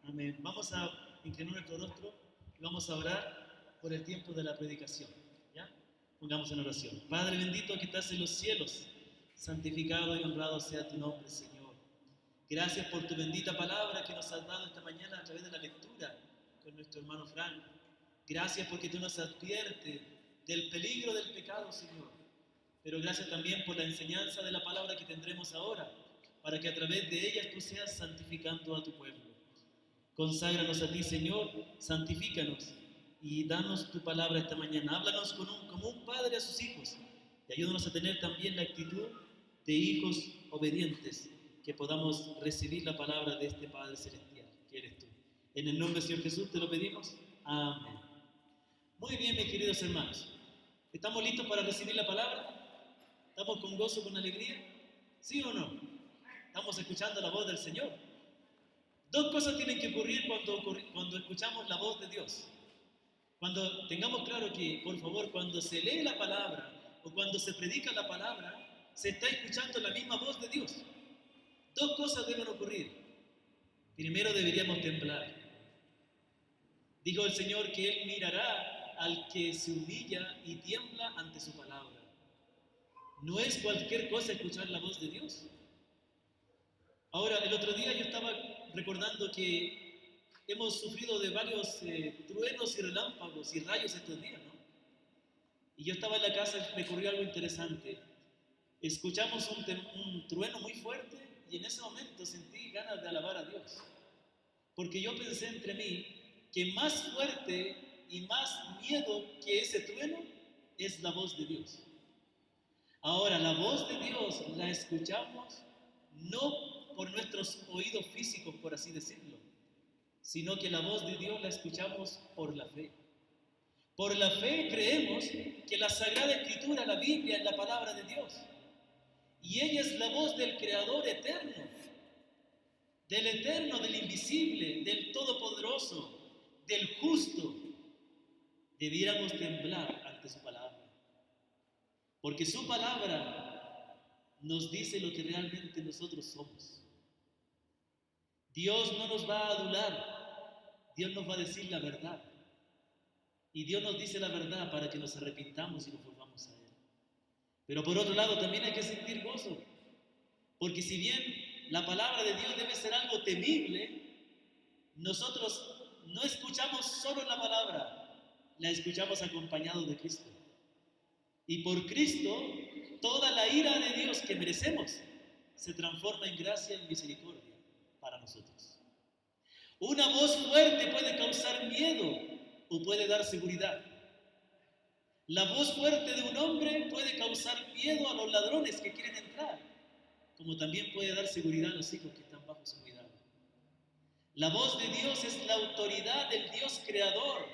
Amén. Vamos a inclinar nuestro rostro y vamos a orar por el tiempo de la predicación. ¿Ya? Pongamos en oración. Padre bendito que estás en los cielos, santificado y honrado sea tu nombre, Señor. Gracias por tu bendita palabra que nos has dado esta mañana a través de la lectura con nuestro hermano Frank. Gracias porque tú nos adviertes del peligro del pecado, Señor. Pero gracias también por la enseñanza de la palabra que tendremos ahora, para que a través de ella tú seas santificando a tu pueblo. Conságranos a ti, Señor, santifícanos y danos tu palabra esta mañana. Háblanos como un padre a sus hijos y ayúdanos a tener también la actitud de hijos obedientes, que podamos recibir la palabra de este Padre Celestial, que eres tú. En el nombre del Señor Jesús te lo pedimos. Amén. Muy bien, mis queridos hermanos. ¿Estamos listos para recibir la palabra? ¿Estamos con gozo, con alegría? ¿Sí o no? Estamos escuchando la voz del Señor. Dos cosas tienen que ocurrir cuando escuchamos la voz de Dios. Cuando tengamos claro que, por favor, cuando se lee la palabra o cuando se predica la palabra, se está escuchando la misma voz de Dios. Dos cosas deben ocurrir. Primero deberíamos temblar. Dijo el Señor que Él mirará al que se humilla y tiembla ante su palabra. No es cualquier cosa escuchar la voz de Dios. Ahora, el otro día yo estaba recordando que hemos sufrido de varios truenos y relámpagos y rayos estos días, ¿no? Y yo estaba en la casa y me ocurrió algo interesante. Escuchamos un trueno muy fuerte y en ese momento sentí ganas de alabar a Dios. Porque yo pensé entre mí que más fuerte y más miedo que ese trueno es la voz de Dios. Ahora, la voz de Dios la escuchamos no por nuestros oídos físicos, por así decirlo, sino que la voz de Dios la escuchamos por la fe. Por la fe creemos que la Sagrada Escritura, la Biblia, es la palabra de Dios. Y ella es la voz del Creador eterno, del invisible, del Todopoderoso, del justo. Debiéramos temblar ante su palabra. Porque su palabra nos dice lo que realmente nosotros somos. Dios no nos va a adular, Dios nos va a decir la verdad. Y Dios nos dice la verdad para que nos arrepintamos y nos volvamos a Él. Pero por otro lado también hay que sentir gozo, porque si bien la palabra de Dios debe ser algo temible, nosotros no escuchamos solo la palabra, la escuchamos acompañados de Cristo. Y por Cristo, toda la ira de Dios que merecemos se transforma en gracia y misericordia para nosotros. Una voz fuerte puede causar miedo o puede dar seguridad. La voz fuerte de un hombre puede causar miedo a los ladrones que quieren entrar, como también puede dar seguridad a los hijos que están bajo su cuidado. La voz de Dios es la autoridad del Dios creador,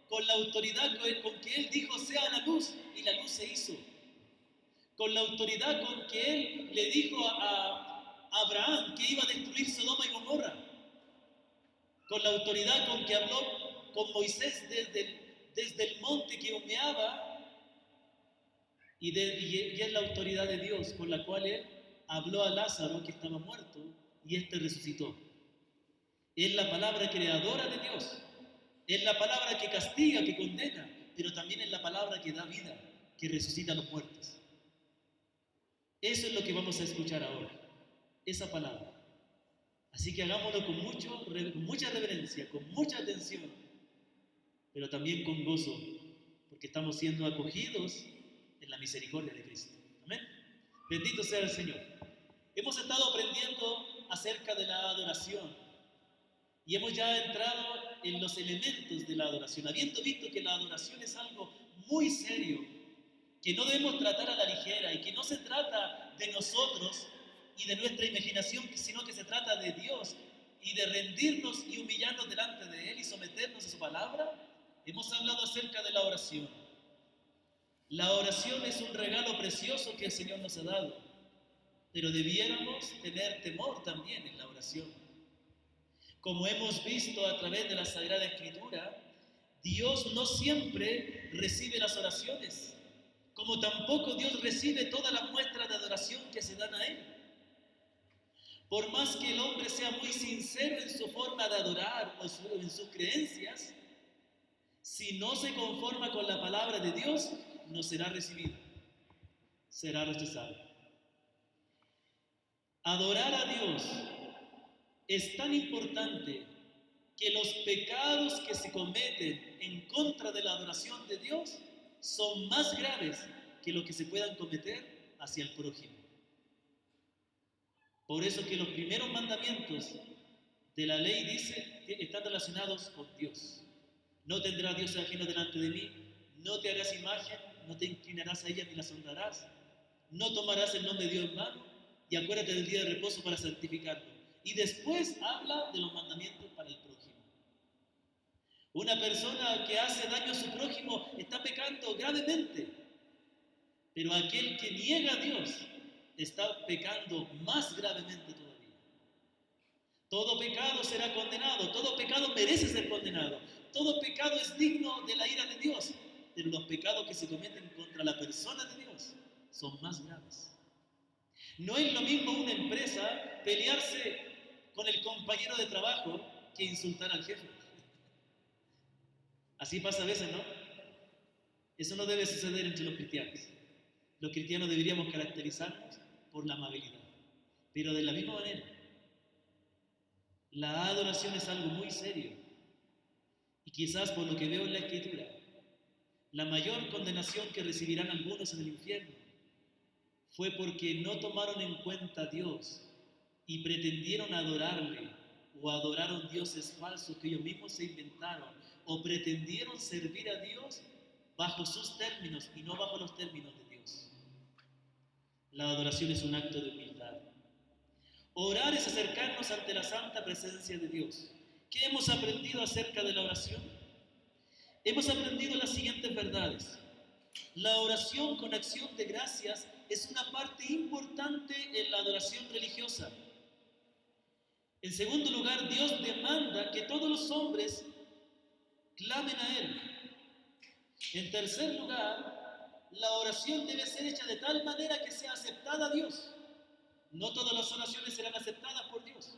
con la autoridad con que Él dijo sea la luz y la luz se hizo. Con la autoridad con que Él le dijo a Abraham que iba a destruir Sodoma y Gomorra. Con la autoridad con que habló con Moisés desde el monte que humeaba. Y es la autoridad de Dios con la cual Él habló a Lázaro que estaba muerto y éste resucitó. Es la palabra creadora de Dios. Es la palabra que castiga, que condena, pero también es la palabra que da vida, que resucita a los muertos. Eso es lo que vamos a escuchar ahora, esa palabra. Así que hagámoslo con mucha reverencia, con mucha atención, pero también con gozo, porque estamos siendo acogidos en la misericordia de Cristo. Amén. Bendito sea el Señor. Hemos estado aprendiendo acerca de la adoración y hemos ya entrado en los elementos de la adoración, habiendo visto que la adoración es algo muy serio, que no debemos tratar a la ligera y que no se trata de nosotros y de nuestra imaginación, sino que se trata de Dios y de rendirnos y humillarnos delante de Él y someternos a su palabra. Hemos hablado acerca de la oración. La oración es un regalo precioso que el Señor nos ha dado, pero debiéramos tener temor también en la oración. Como hemos visto a través de la Sagrada Escritura, Dios no siempre recibe las oraciones, como tampoco Dios recibe todas las muestras de adoración que se dan a Él. Por más que el hombre sea muy sincero en su forma de adorar o en sus creencias, si no se conforma con la palabra de Dios, no será recibido, será rechazado. Adorar a Dios es tan importante que los pecados que se cometen en contra de la adoración de Dios son más graves que los que se puedan cometer hacia el prójimo. Por eso que los primeros mandamientos de la ley dice que están relacionados con Dios. No tendrás dioses ajenos delante de mí, no te harás imagen, no te inclinarás a ella ni las honrarás, no tomarás el nombre de Dios en mano y acuérdate del día de reposo para santificarlo. Y después habla de los mandamientos para el prójimo. Una persona que hace daño a su prójimo está pecando gravemente, pero aquel que niega a Dios está pecando más gravemente todavía. Todo pecado será condenado, todo pecado merece ser condenado, todo pecado es digno de la ira de Dios, pero los pecados que se cometen contra la persona de Dios son más graves. No es lo mismo una empresa pelearse con el compañero de trabajo que insultar al jefe. Así pasa a veces, ¿no? Eso no debe suceder entre los cristianos. Los cristianos deberíamos caracterizarnos por la amabilidad. Pero de la misma manera, la adoración es algo muy serio. Y quizás por lo que veo en la Escritura, la mayor condenación que recibirán algunos en el infierno fue porque no tomaron en cuenta a Dios y pretendieron adorarle o adoraron dioses falsos que ellos mismos se inventaron o pretendieron servir a Dios bajo sus términos y no bajo los términos de Dios. La adoración es un acto de humildad. Orar es acercarnos ante la santa presencia de Dios. ¿Qué hemos aprendido acerca de la oración? Hemos aprendido las siguientes verdades. La oración con acción de gracias es una parte importante en la adoración religiosa. En segundo lugar, Dios demanda que todos los hombres clamen a Él. En tercer lugar, la oración debe ser hecha de tal manera que sea aceptada a Dios. No todas las oraciones serán aceptadas por Dios.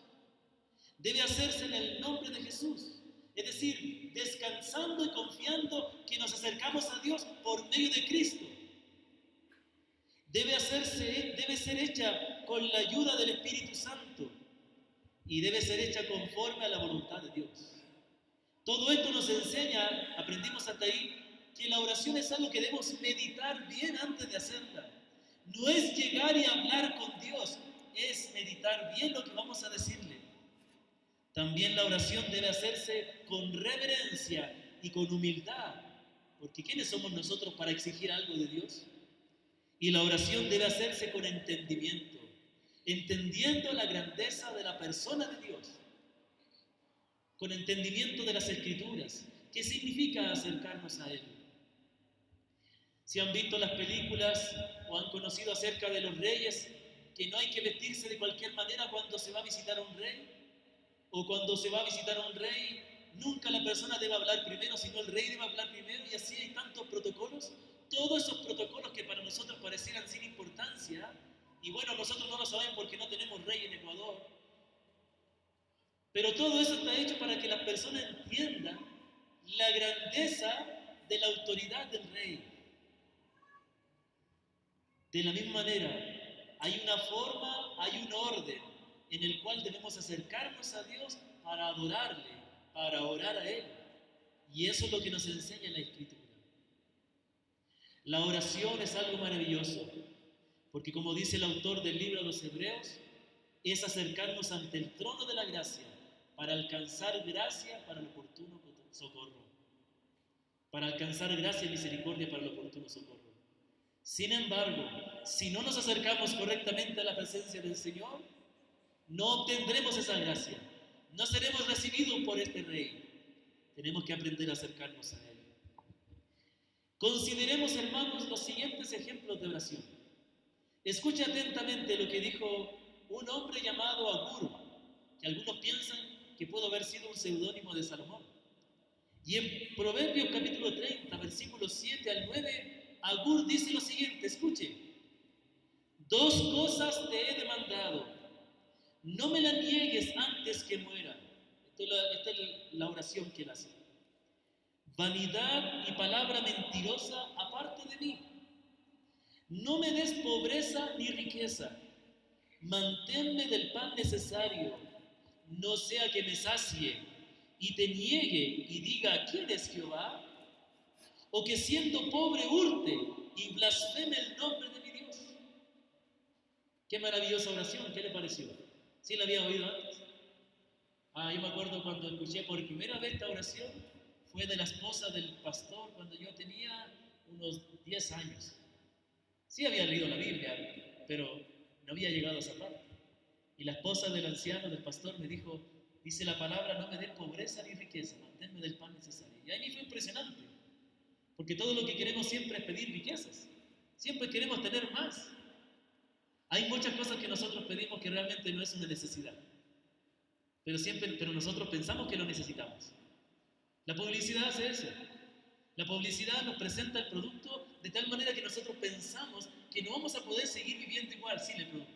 Debe hacerse en el nombre de Jesús. Es decir, descansando y confiando que nos acercamos a Dios por medio de Cristo. Debe ser hecha con la ayuda del Espíritu Santo y debe ser hecha conforme a la voluntad de Dios. Todo esto nos enseña, aprendimos hasta ahí, que la oración es algo que debemos meditar bien antes de hacerla. No es llegar y hablar con Dios, es meditar bien lo que vamos a decirle. También la oración debe hacerse con reverencia y con humildad, porque ¿quiénes somos nosotros para exigir algo de Dios? Y la oración debe hacerse con entendimiento, entendiendo la grandeza de la persona de Dios, con entendimiento de las Escrituras. ¿Qué significa acercarnos a Él? Si han visto las películas o han conocido acerca de los reyes, que no hay que vestirse de cualquier manera cuando se va a visitar a un rey, o cuando se va a visitar a un rey, nunca la persona debe hablar primero, sino el rey debe hablar primero, y así hay tantos protocolos. Todos esos protocolos que para nosotros parecieran sin importancia, y bueno, nosotros no lo sabemos porque no tenemos rey en Ecuador, pero todo eso está hecho para que las personas entiendan la grandeza de la autoridad del rey. De la misma manera, hay una forma, hay un orden en el cual debemos acercarnos a Dios para adorarle, para orar a Él. Y eso es lo que nos enseña la Escritura. La oración es algo maravilloso, porque como dice el autor del libro de los Hebreos, es acercarnos ante el trono de la gracia para alcanzar gracia para el oportuno socorro. Para alcanzar gracia y misericordia para el oportuno socorro. Sin embargo, si no nos acercamos correctamente a la presencia del Señor, no obtendremos esa gracia, no seremos recibidos por este Rey. Tenemos que aprender a acercarnos a Él. Consideremos, hermanos, los siguientes ejemplos de oración. Escucha atentamente lo que dijo un hombre llamado Agur, que algunos piensan que pudo haber sido un seudónimo de Salomón. Y en Proverbios capítulo 30, versículos 7 al 9, Agur dice lo siguiente, escuche: 2 cosas te he demandado, no me la niegues antes que muera. Esta es la oración que él hace. Vanidad y palabra mentirosa aparte de mí. No me des pobreza ni riqueza. Manténme del pan necesario, no sea que me sacie y te niegue y diga, ¿quién es Jehová? O que siendo pobre hurte y blasfeme el nombre de mi Dios. Qué maravillosa oración, ¿qué le pareció? ¿Sí la había oído antes? Yo me acuerdo cuando escuché por primera vez esta oración, fue de la esposa del pastor cuando yo tenía unos 10 años. Sí había leído la Biblia, pero no había llegado a esa parte. Y la esposa del anciano, del pastor, me dijo, dice la palabra, no me dé pobreza ni riqueza, manténme del pan necesario. Y a mí fue impresionante, porque todo lo que queremos siempre es pedir riquezas. Siempre queremos tener más. Hay muchas cosas que nosotros pedimos que realmente no es una necesidad. Pero nosotros pensamos que lo necesitamos. La publicidad hace eso. La publicidad nos presenta el producto de tal manera que nosotros pensamos que no vamos a poder seguir viviendo igual sin el producto.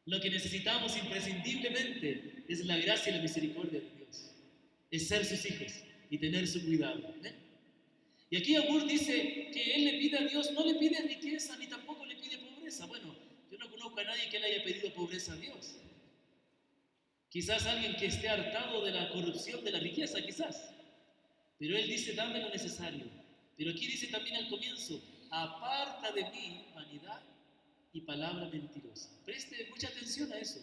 Lo que necesitamos imprescindiblemente es la gracia y la misericordia de Dios. Es ser sus hijos y tener su cuidado. Y aquí Agur dice que él le pide a Dios, no le pide riqueza ni tampoco le pide pobreza. Bueno, yo no conozco a nadie que le haya pedido pobreza a Dios. Quizás alguien que esté hartado de la corrupción de la riqueza, quizás. Pero él dice, dame lo necesario. Pero aquí dice también al comienzo, aparta de mí vanidad y palabra mentirosa. Preste mucha atención a eso.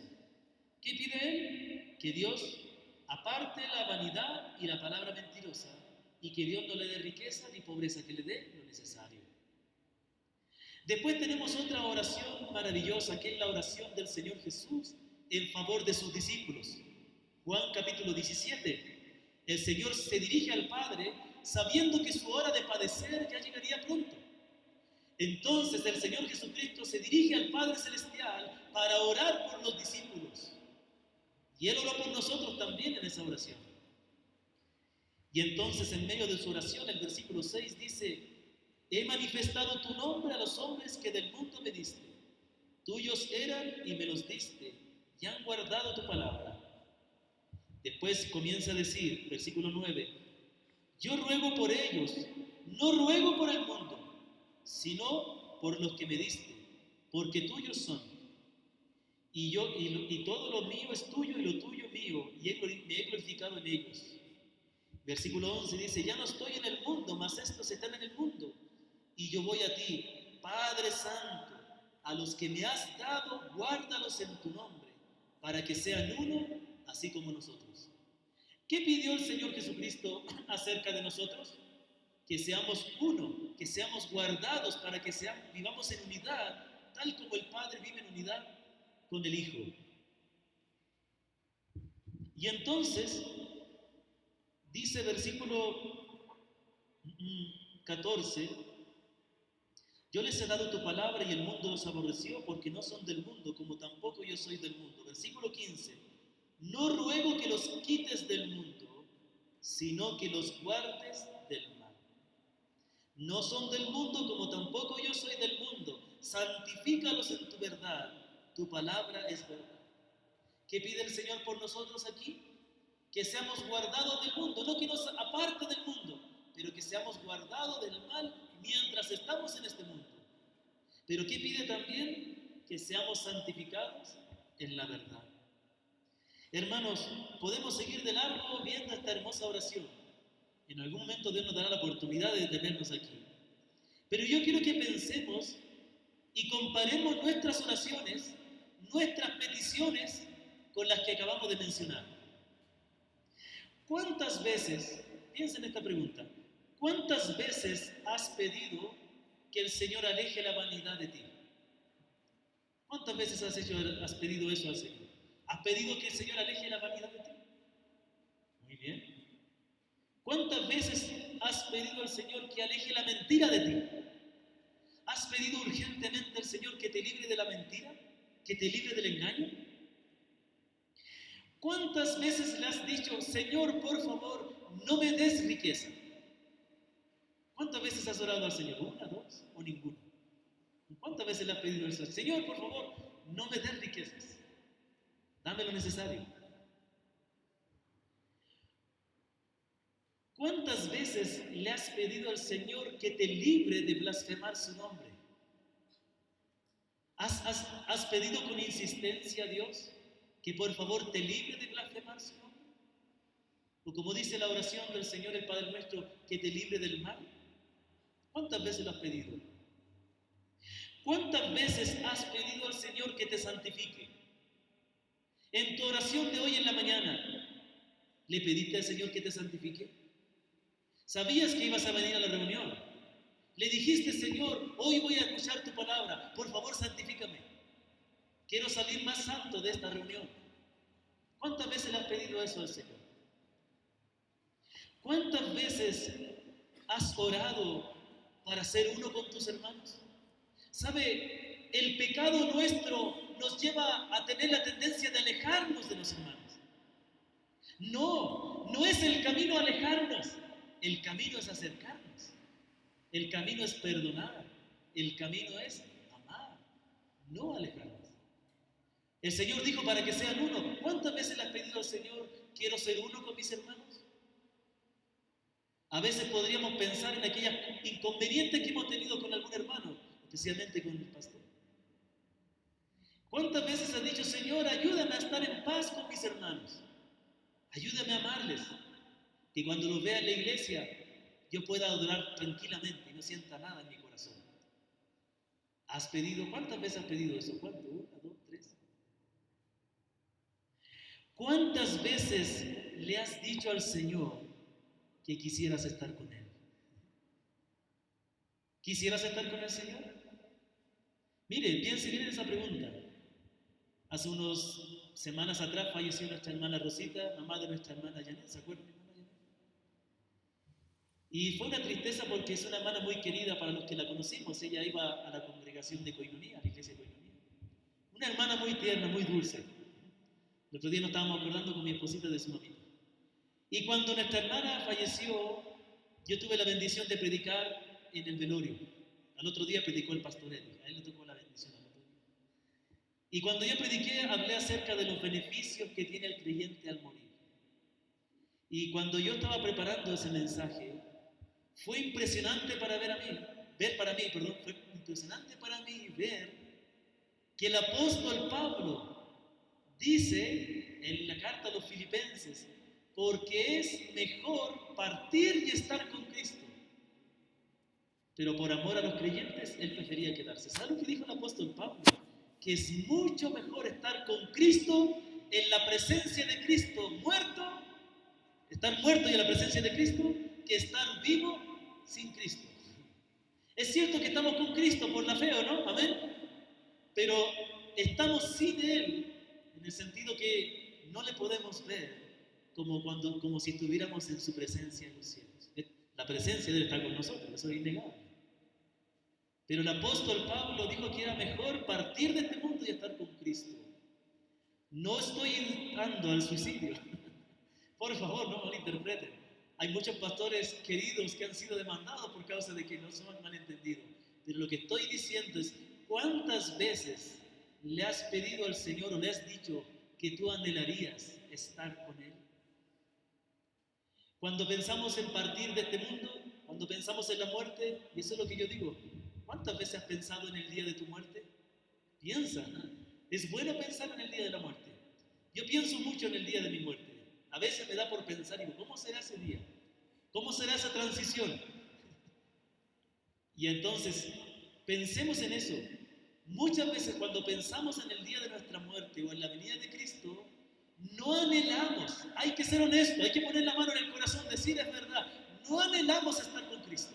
¿Qué pide él? Que Dios aparte la vanidad y la palabra mentirosa y que Dios no le dé riqueza ni pobreza, que le dé lo necesario. Después tenemos otra oración maravillosa, que es la oración del Señor Jesús en favor de sus discípulos. Juan capítulo 17. El Señor se dirige al Padre sabiendo que su hora de padecer ya llegaría pronto. Entonces el Señor Jesucristo se dirige al Padre Celestial para orar por los discípulos. Y Él oró por nosotros también en esa oración. Y entonces en medio de su oración, el versículo 6 dice, he manifestado tu nombre a los hombres que del mundo me diste. Tuyos eran y me los diste, y han guardado tu palabra. Después comienza a decir, versículo 9, yo ruego por ellos, no ruego por el mundo, sino por los que me diste, porque tuyos son. Y todo lo mío es tuyo y lo tuyo mío, y me he glorificado en ellos. Versículo 11 dice, ya no estoy en el mundo, mas estos están en el mundo, y yo voy a ti, Padre Santo, a los que me has dado, guárdalos en tu nombre, para que sean uno, así como nosotros. ¿Qué pidió el Señor Jesucristo acerca de nosotros? Que seamos uno, que seamos guardados para que vivamos en unidad, tal como el Padre vive en unidad con el Hijo. Y entonces, dice versículo 14, yo les he dado tu palabra y el mundo los aborreció porque no son del mundo, como tampoco yo soy del mundo. Versículo 15, no ruego que los quites del mundo, sino que los guardes del mal. No son del mundo, como tampoco yo soy del mundo. Santifícalos en tu verdad, tu palabra es verdad. ¿Qué pide el Señor por nosotros aquí? Que seamos guardados del mundo, no que nos aparte del mundo, pero que seamos guardados del mal mientras estamos en este mundo. Pero ¿qué pide también? Que seamos santificados en la verdad. Hermanos, podemos seguir de largo viendo esta hermosa oración. En algún momento Dios nos dará la oportunidad de detenernos aquí. Pero yo quiero que pensemos y comparemos nuestras oraciones, nuestras peticiones con las que acabamos de mencionar. ¿Cuántas veces, piensa en esta pregunta, cuántas veces has pedido que el Señor aleje la vanidad de ti? ¿Cuántas veces has pedido eso al Señor? ¿Has pedido que el Señor aleje la vanidad de ti? Muy bien. ¿Cuántas veces has pedido al Señor que aleje la mentira de ti? ¿Has pedido urgentemente al Señor que te libre de la mentira? ¿Que te libre del engaño? ¿Cuántas veces le has dicho, Señor, por favor, no me des riqueza? ¿Cuántas veces has orado al Señor? ¿Una, dos o ninguna? ¿Cuántas veces le has pedido eso? Señor, por favor, no me des riquezas? Dame lo necesario. ¿Cuántas veces le has pedido al Señor que te libre de blasfemar su nombre? ¿Has pedido con insistencia a Dios que por favor te libre de blasfemar su nombre? O como dice la oración del Señor, el Padre nuestro, que te libre del mal. ¿Cuántas veces lo has pedido? ¿Cuántas veces has pedido al Señor que te santifique? En tu oración de hoy en la mañana, ¿le pediste al Señor que te santifique? ¿Sabías que ibas a venir a la reunión? Le dijiste, Señor, hoy voy a escuchar tu palabra, por favor santifícame. Quiero salir más santo de esta reunión. ¿Cuántas veces le has pedido eso al Señor? ¿Cuántas veces has orado para ser uno con tus hermanos? ¿Sabe? El pecado nuestro nos lleva a tener la tendencia de alejarnos de los hermanos. No es el camino alejarnos, el camino es acercarnos, el camino es perdonar, el camino es amar, no alejarnos. El Señor dijo para que sean uno. ¿Cuántas veces le has pedido al Señor, quiero ser uno con mis hermanos? A veces podríamos pensar en aquellas inconvenientes que hemos tenido con algún hermano, especialmente con el pastor. ¿Cuántas veces has dicho, Señor, ayúdame a estar en paz con mis hermanos? Ayúdame a amarles, que cuando los vea en la iglesia yo pueda adorar tranquilamente y no sienta nada en mi corazón. ¿Has pedido? ¿Cuántas veces has pedido eso? ¿Cuánto? ¿Una, dos, tres? ¿Cuántas veces le has dicho al Señor que quisieras estar con Él? ¿Quisieras estar con el Señor? Mire, piense bien en esa pregunta. Hace unas semanas atrás falleció nuestra hermana Rosita, mamá de nuestra hermana Janet. ¿Se acuerdan de mi hermana Janet? Y fue una tristeza porque es una hermana muy querida para los que la conocimos. Ella iba a la congregación de Coinonía, a la iglesia de Coinonía. Una hermana muy tierna, muy dulce. El otro día nos estábamos acordando con mi esposita de su mamita. Y cuando nuestra hermana falleció, yo tuve la bendición de predicar en el velorio. Al otro día predicó el pastor Eli, a él le tocó la bendición al otro día. Y cuando yo prediqué, hablé acerca de los beneficios que tiene el creyente al morir. Y cuando yo estaba preparando ese mensaje, fue impresionante fue impresionante para mí ver que el apóstol Pablo dice en la carta a los Filipenses, porque es mejor partir y estar con Cristo. Pero por amor a los creyentes, él prefería quedarse. ¿Sabe lo que dijo el apóstol Pablo? Que es mucho mejor estar con Cristo, en la presencia de Cristo, estar muerto y en la presencia de Cristo, que estar vivo sin Cristo. Es cierto que estamos con Cristo por la fe, ¿o no? Amén. Pero estamos sin Él, en el sentido que no le podemos ver como si estuviéramos en su presencia en los cielos. La presencia de Él está con nosotros, eso es innegable. Pero el apóstol Pablo dijo que era mejor partir de este mundo y estar con Cristo. No estoy invitando al suicidio. Por favor, no malinterpreten. Hay muchos pastores queridos que han sido demandados por causa de que no son malentendidos. Pero lo que estoy diciendo es, ¿cuántas veces le has pedido al Señor o le has dicho que tú anhelarías estar con Él? Cuando pensamos en partir de este mundo, cuando pensamos en la muerte, y eso es lo que yo digo, ¿cuántas veces has pensado en el día de tu muerte? Piensa, ¿no? Es bueno pensar en el día de la muerte. Yo pienso mucho en el día de mi muerte. A veces me da por pensar, digo, ¿cómo será ese día? ¿Cómo será esa transición? Y entonces, pensemos en eso. Muchas veces cuando pensamos en el día de nuestra muerte o en la venida de Cristo, no anhelamos, hay que ser honesto, hay que poner la mano en el corazón, decir es verdad, no anhelamos estar con Cristo.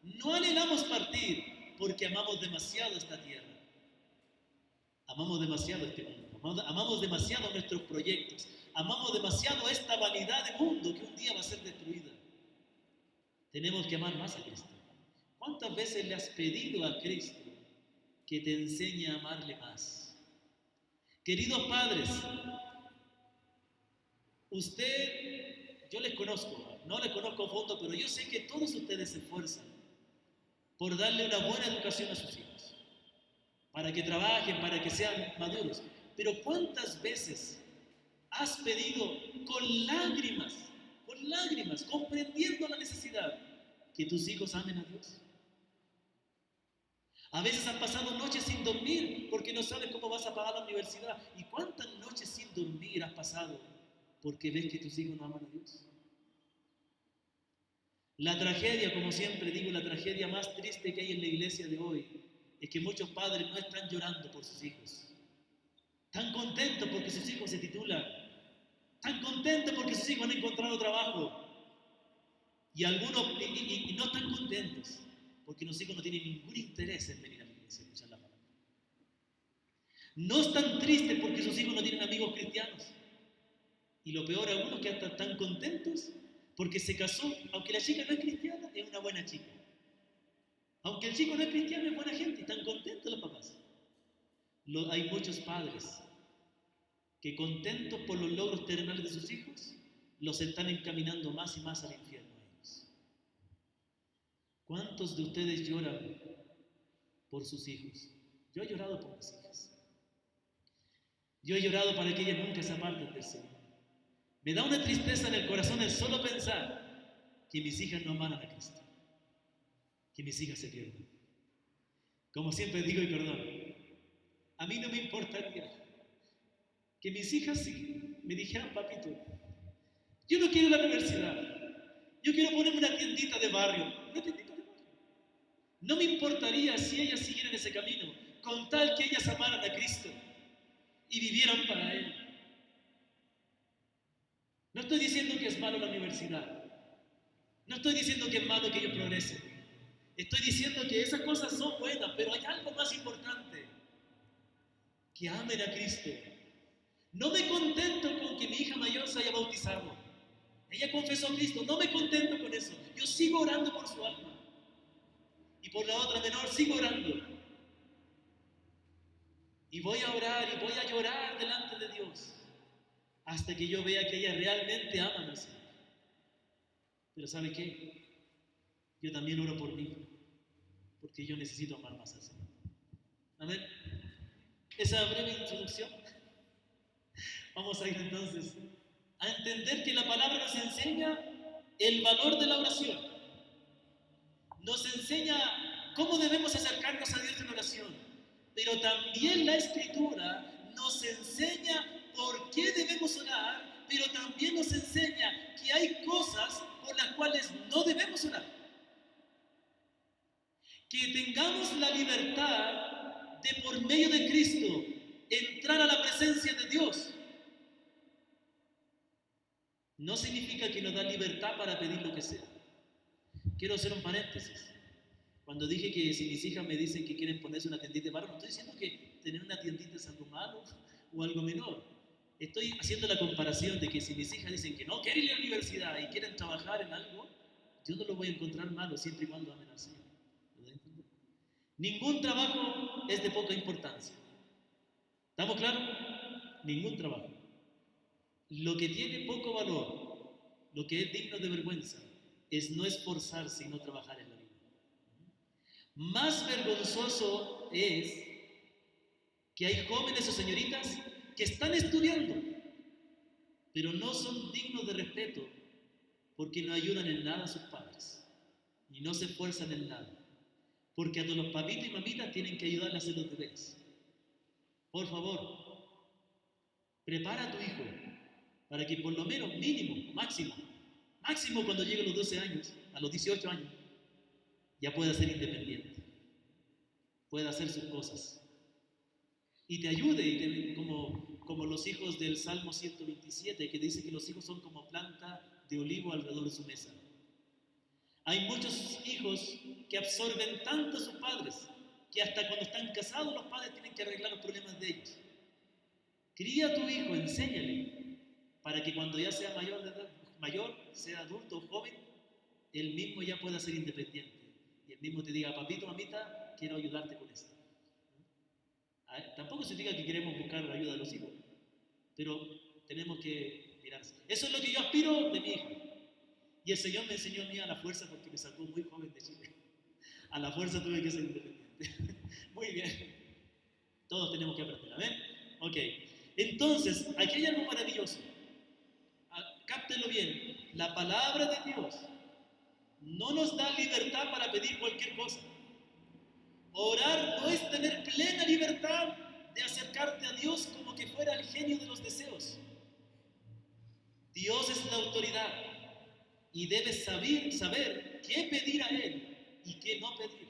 No anhelamos partir porque amamos demasiado esta tierra. Amamos demasiado este mundo, amamos demasiado nuestros proyectos, amamos demasiado esta vanidad de mundo que un día va a ser destruida. Tenemos que amar más a Cristo. ¿Cuántas veces le has pedido a Cristo que te enseñe a amarle más? Queridos padres, yo les conozco, no les conozco a fondo, pero yo sé que todos ustedes se esfuerzan por darle una buena educación a sus hijos, para que trabajen, para que sean maduros. Pero ¿cuántas veces has pedido con lágrimas, comprendiendo la necesidad, que tus hijos amen a Dios? A veces has pasado noches sin dormir porque no sabes cómo vas a pagar la universidad. ¿Y cuántas noches sin dormir has pasado porque ves que tus hijos no aman a Dios? La tragedia, como siempre digo, la tragedia más triste que hay en la iglesia de hoy es que muchos padres no están llorando por sus hijos. Están contentos porque sus hijos se titulan. Están contentos porque sus hijos han encontrado trabajo. Y algunos y no están contentos porque los hijos no tienen ningún interés en venir a la iglesia a escuchar la palabra. No están tristes porque sus hijos no tienen amigos cristianos. Y lo peor aún es que hasta están contentos porque se casó, aunque la chica no es cristiana, es una buena chica. Aunque el chico no es cristiano, es buena gente, y están contentos los papás. Hay muchos padres que contentos por los logros terrenales de sus hijos, los están encaminando más y más al infierno a ellos. ¿Cuántos de ustedes lloran por sus hijos? Yo he llorado por mis hijas. Yo he llorado para que ellas nunca se aparten del Señor. Me da una tristeza en el corazón el solo pensar que mis hijas no aman a Cristo, que mis hijas se pierden. Como siempre digo, y perdón, a mí no me importaría que mis hijas me dijeran: papito, yo no quiero la universidad, yo quiero ponerme una tiendita de barrio, una tiendita de barrio. No me importaría si ellas siguieran ese camino, con tal que ellas amaran a Cristo y vivieran para Él. No estoy diciendo que es malo la universidad, no estoy diciendo que es malo que ellos progresen, estoy diciendo que esas cosas son buenas, pero hay algo más importante: que amen a Cristo. No me contento con que mi hija mayor se haya bautizado. Ella confesó a Cristo. No me contento con eso. Yo sigo orando por su alma. Y por la otra menor sigo orando. Y voy a orar y voy a llorar delante de Dios hasta que yo vea que ellas realmente aman al Señor. Pero ¿sabe qué? Yo también oro por mí, porque yo necesito amar más al Señor. Amén. Esa breve introducción. Vamos a ir entonces a entender que la palabra nos enseña el valor de la oración. Nos enseña cómo debemos acercarnos a Dios en oración. Pero también la Escritura nos enseña por qué debemos orar, pero también nos enseña que hay cosas por las cuales no debemos orar. Que tengamos la libertad de, por medio de Cristo, entrar a la presencia de Dios. No significa que nos da libertad para pedir lo que sea. Quiero hacer un paréntesis. Cuando dije que si mis hijas me dicen que quieren ponerse una tiendita de barro, no estoy diciendo que tener una tiendita es algo malo o algo menor. Estoy haciendo la comparación de que si mis hijas dicen que no quieren ir a la universidad y quieren trabajar en algo, yo no lo voy a encontrar malo siempre y cuando amen al Señor. ¿Lo voy a entender? Ningún trabajo es de poca importancia. ¿Estamos claros? Ningún trabajo. Lo que tiene poco valor, lo que es digno de vergüenza, es no esforzarse y no trabajar en la vida. Más vergonzoso es que hay jóvenes o señoritas que están estudiando, pero no son dignos de respeto porque no ayudan en nada a sus padres y no se esfuerzan en nada. Porque a todos los papitos y mamitas tienen que ayudarle a hacer los deberes. Por favor, prepara a tu hijo para que por lo menos, mínimo, máximo cuando llegue a los 12 años, a los 18 años, ya pueda ser independiente, pueda hacer sus cosas. Y te ayude, como los hijos del Salmo 127, que dice que los hijos son como planta de olivo alrededor de su mesa. Hay muchos hijos que absorben tanto a sus padres, que hasta cuando están casados los padres tienen que arreglar los problemas de ellos. Cría a tu hijo, enséñale, para que cuando ya sea mayor, sea adulto o joven, él mismo ya pueda ser independiente. Y él mismo te diga: papito, mamita, quiero ayudarte con esto. Tampoco significa que queremos buscar la ayuda de los hijos, pero tenemos que mirar. Eso es lo que yo aspiro de mi hija. Y el Señor me enseñó a mí a la fuerza, porque me sacó muy joven de Chile. A la fuerza tuve que ser independiente. Muy bien. Todos tenemos que aprender, ¿ven? Ok. Entonces, aquí hay algo maravilloso. Cáptelo bien. La palabra de Dios no nos da libertad para pedir cualquier cosa. Orar no es tener plena libertad de acercarte a Dios como que fuera el genio de los deseos. Dios es la autoridad y debes saber qué pedir a Él y qué no pedir.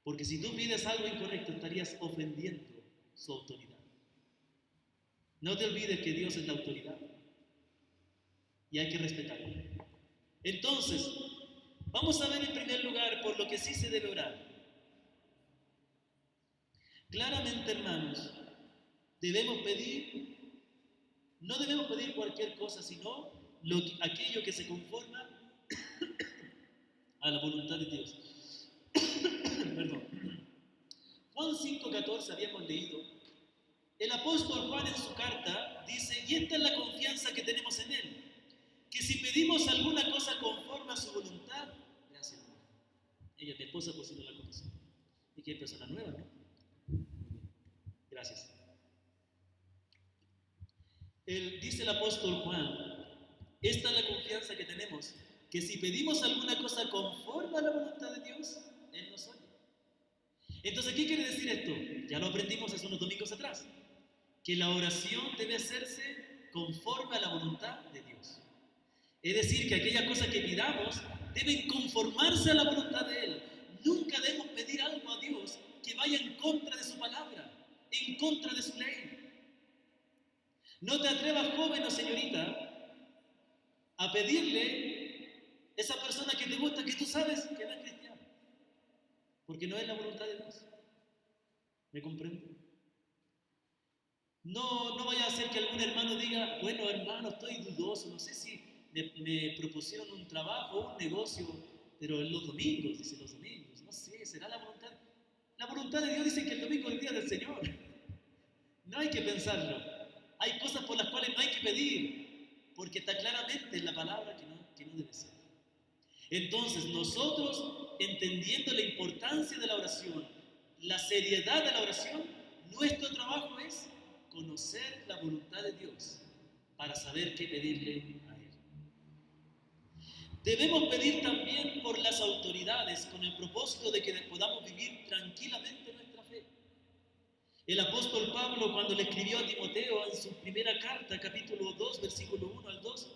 Porque si tú pides algo incorrecto, estarías ofendiendo su autoridad. No te olvides que Dios es la autoridad y hay que respetarlo. Entonces, vamos a ver en primer lugar por lo que sí se debe orar. Claramente, hermanos, no debemos pedir cualquier cosa, sino aquello que se conforma a la voluntad de Dios. Perdón. Juan 5:14 habíamos leído. El apóstol Juan en su carta dice, y esta es la confianza que tenemos en Él, que si pedimos alguna cosa conforme a su voluntad, le hacemos. Ella es mi esposa, por si no la conoce. Y que hay personas nuevas, ¿no? Gracias. Dice el apóstol Juan, esta es la confianza que tenemos, que si pedimos alguna cosa conforme a la voluntad de Dios, Él nos oye. Entonces, ¿qué quiere decir esto? Ya lo aprendimos hace unos domingos atrás, que la oración debe hacerse conforme a la voluntad de Dios. Es decir, que aquellas cosas que pidamos deben conformarse a la voluntad de Él. Nunca debemos pedir algo a Dios que vaya en contra de su palabra, en contra de su ley. No te atrevas, joven o señorita, a pedirle a esa persona que te gusta, que tú sabes que no es cristiana, porque no es la voluntad de Dios. ¿Me comprende? No vaya a ser que algún hermano diga, bueno, hermano, estoy dudoso, no sé si me propusieron un trabajo, un negocio, pero en los domingos, dice los domingos, no sé, ¿será la voluntad? La voluntad de Dios dice que el domingo es el día del Señor. No hay que pensarlo. Hay cosas por las cuales no hay que pedir, porque está claramente en la palabra que no debe ser. Entonces, nosotros, entendiendo la importancia de la oración, la seriedad de la oración, nuestro trabajo es conocer la voluntad de Dios para saber qué pedirle a Él. Debemos pedir también por las autoridades con el propósito de que podamos vivir tranquilamente nuestra fe. El apóstol Pablo, cuando le escribió a Timoteo en su primera carta, capítulo 2, versículo 1 al 2,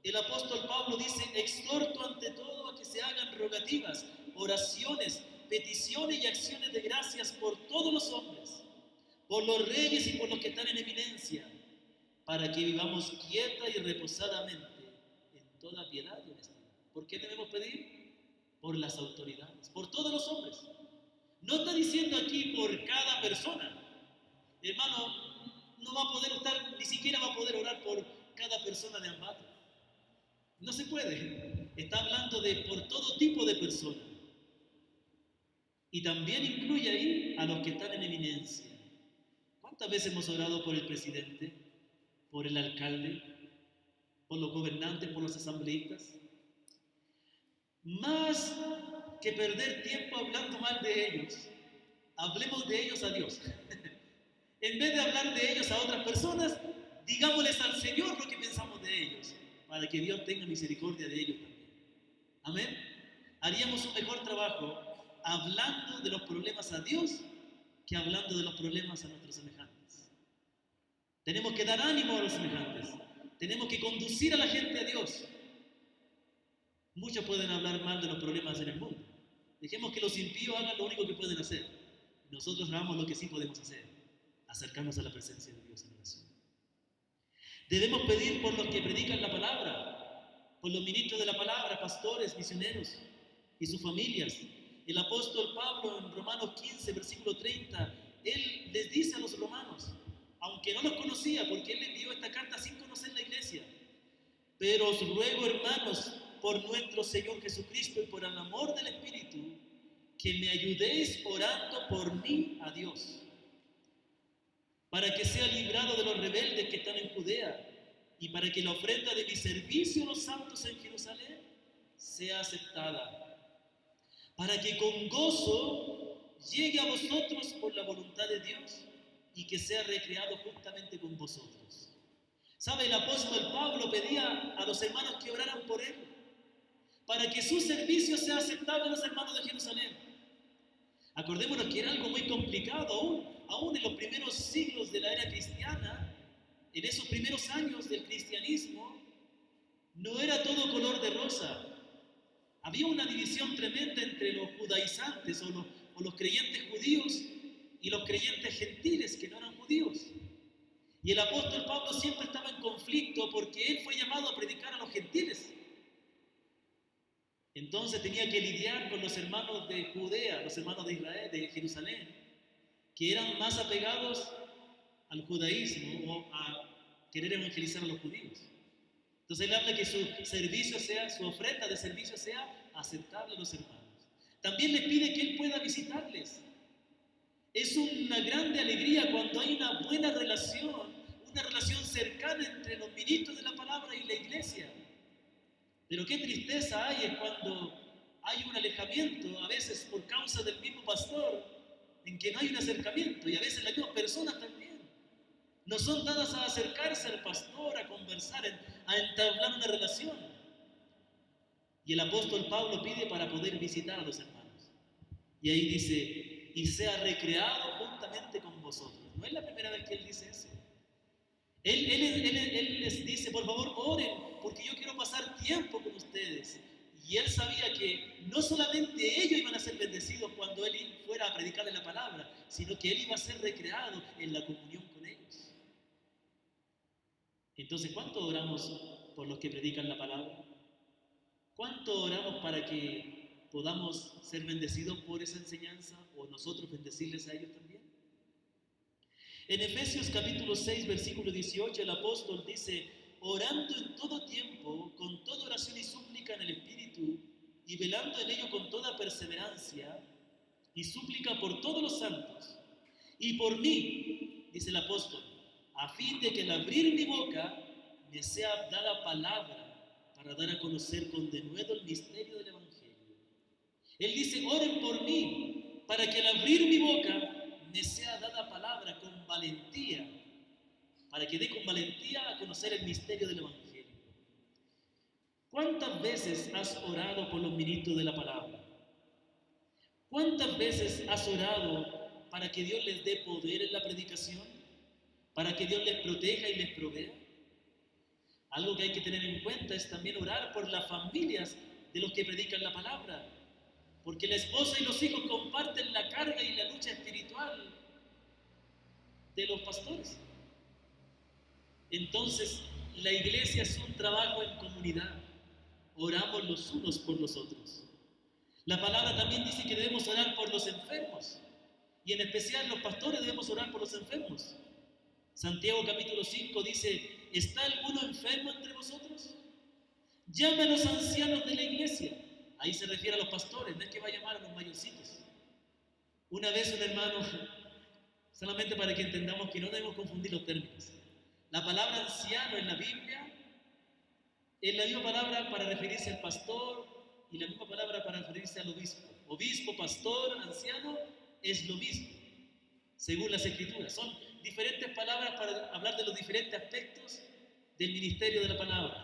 el apóstol Pablo dice, exhorto ante todo a que se hagan rogativas, oraciones, peticiones y acciones de gracias por todos los hombres, por los reyes y por los que están en eminencia, para que vivamos quieta y reposadamente en toda piedad y honestidad. ¿Por qué debemos pedir? Por las autoridades, por todos los hombres. No está diciendo aquí por cada persona. Hermano, no va a poder estar, ni siquiera va a poder orar por cada persona de Ambato. No se puede. Está hablando de por todo tipo de personas. Y también incluye ahí a los que están en eminencia. ¿Cuántas veces hemos orado por el presidente, por el alcalde, por los gobernantes, por los asambleístas? Más que perder tiempo hablando mal de ellos, hablemos de ellos a Dios. En vez de hablar de ellos a otras personas, digámosles al Señor lo que pensamos de ellos, para que Dios tenga misericordia de ellos también. Amén. Haríamos un mejor trabajo hablando de los problemas a Dios que hablando de los problemas a nuestros semejantes. Tenemos que dar ánimo a los semejantes. Tenemos que conducir a la gente a Dios. Muchos pueden hablar mal de los problemas en el mundo. Dejemos que los impíos hagan lo único que pueden hacer. Nosotros hagamos lo que sí podemos hacer, acercarnos a la presencia de Dios en oración. Debemos pedir por los que predican la palabra, por los ministros de la palabra, pastores, misioneros y sus familias. El apóstol Pablo en Romanos 15, versículo 30, él les dice a los romanos, aunque no los conocía, porque él envió esta carta sin conocer la iglesia, pero os ruego, hermanos, por nuestro Señor Jesucristo y por el amor del Espíritu, que me ayudéis orando por mí a Dios, para que sea librado de los rebeldes que están en Judea, y para que la ofrenda de mi servicio a los santos en Jerusalén sea aceptada, para que con gozo llegue a vosotros por la voluntad de Dios y que sea recreado juntamente con vosotros. ¿Sabe? El apóstol Pablo pedía a los hermanos que oraran por él, para que su servicio sea aceptable a los hermanos de Jerusalén. Acordémonos que era algo muy complicado, aún en los primeros siglos de la era cristiana, en esos primeros años del cristianismo, no era todo color de rosa. Había una división tremenda entre los judaizantes o los creyentes judíos y los creyentes gentiles que no eran judíos. Y el apóstol Pablo siempre estaba en conflicto porque él fue llamado a predicar a los gentiles. Entonces tenía que lidiar con los hermanos de Judea, los hermanos de Israel, de Jerusalén, que eran más apegados al judaísmo o a querer evangelizar a los judíos. Entonces él habla que su servicio sea, su ofrenda de servicio sea aceptable a los hermanos. También les pide que él pueda visitarles. Es una grande alegría cuando hay una buena relación, una relación cercana entre los ministros de la palabra y la iglesia. Pero qué tristeza hay es cuando hay un alejamiento, a veces por causa del mismo pastor, en que no hay un acercamiento, y a veces las mismas personas también no son dadas a acercarse al pastor, a conversar, a entablar una relación. Y el apóstol Pablo pide para poder visitar a los hermanos. Y ahí dice, y sea recreado juntamente con vosotros. No es la primera vez que él dice eso. Él les dice, por favor, oren, porque yo quiero pasar tiempo con ustedes. Y él sabía que no solamente ellos iban a ser bendecidos cuando él fuera a predicarles la palabra, sino que él iba a ser recreado en la comunión con ellos. Entonces, ¿cuánto oramos por los que predican la palabra? ¿Cuánto oramos para que podamos ser bendecidos por esa enseñanza o nosotros bendecirles a ellos también? En Efesios capítulo 6, versículo 18, el apóstol dice, orando en todo tiempo, con toda oración y súplica en el Espíritu, y velando en ello con toda perseverancia, y súplica por todos los santos, y por mí, dice el apóstol, a fin de que al abrir mi boca me sea dada palabra para dar a conocer con denuedo el misterio del Evangelio. Él dice, oren por mí, para que al abrir mi boca me sea dada palabra con valentía, para que dé con valentía a conocer el misterio del Evangelio. ¿Cuántas veces has orado por los ministros de la palabra? ¿Cuántas veces has orado para que Dios les dé poder en la predicación? ¿Para que Dios les proteja y les provea? Algo que hay que tener en cuenta es también orar por las familias de los que predican la palabra, porque la esposa y los hijos comparten la carga y la lucha espiritual de los pastores. Entonces, la iglesia es un trabajo en comunidad. Oramos los unos por los otros. La palabra también dice que debemos orar por los enfermos, y en especial los pastores debemos orar por los enfermos. Santiago capítulo 5 dice, ¿está alguno enfermo entre vosotros? Llame a los ancianos de la iglesia. Ahí se refiere a los pastores, no es que va a llamar a los mayorcitos. Una vez un hermano, solamente para que entendamos que no debemos confundir los términos. La palabra anciano en la Biblia es la misma palabra para referirse al pastor y la misma palabra para referirse al obispo. Obispo, pastor, anciano es lo mismo, según las escrituras. Son diferentes palabras para hablar de los diferentes aspectos del ministerio de la palabra.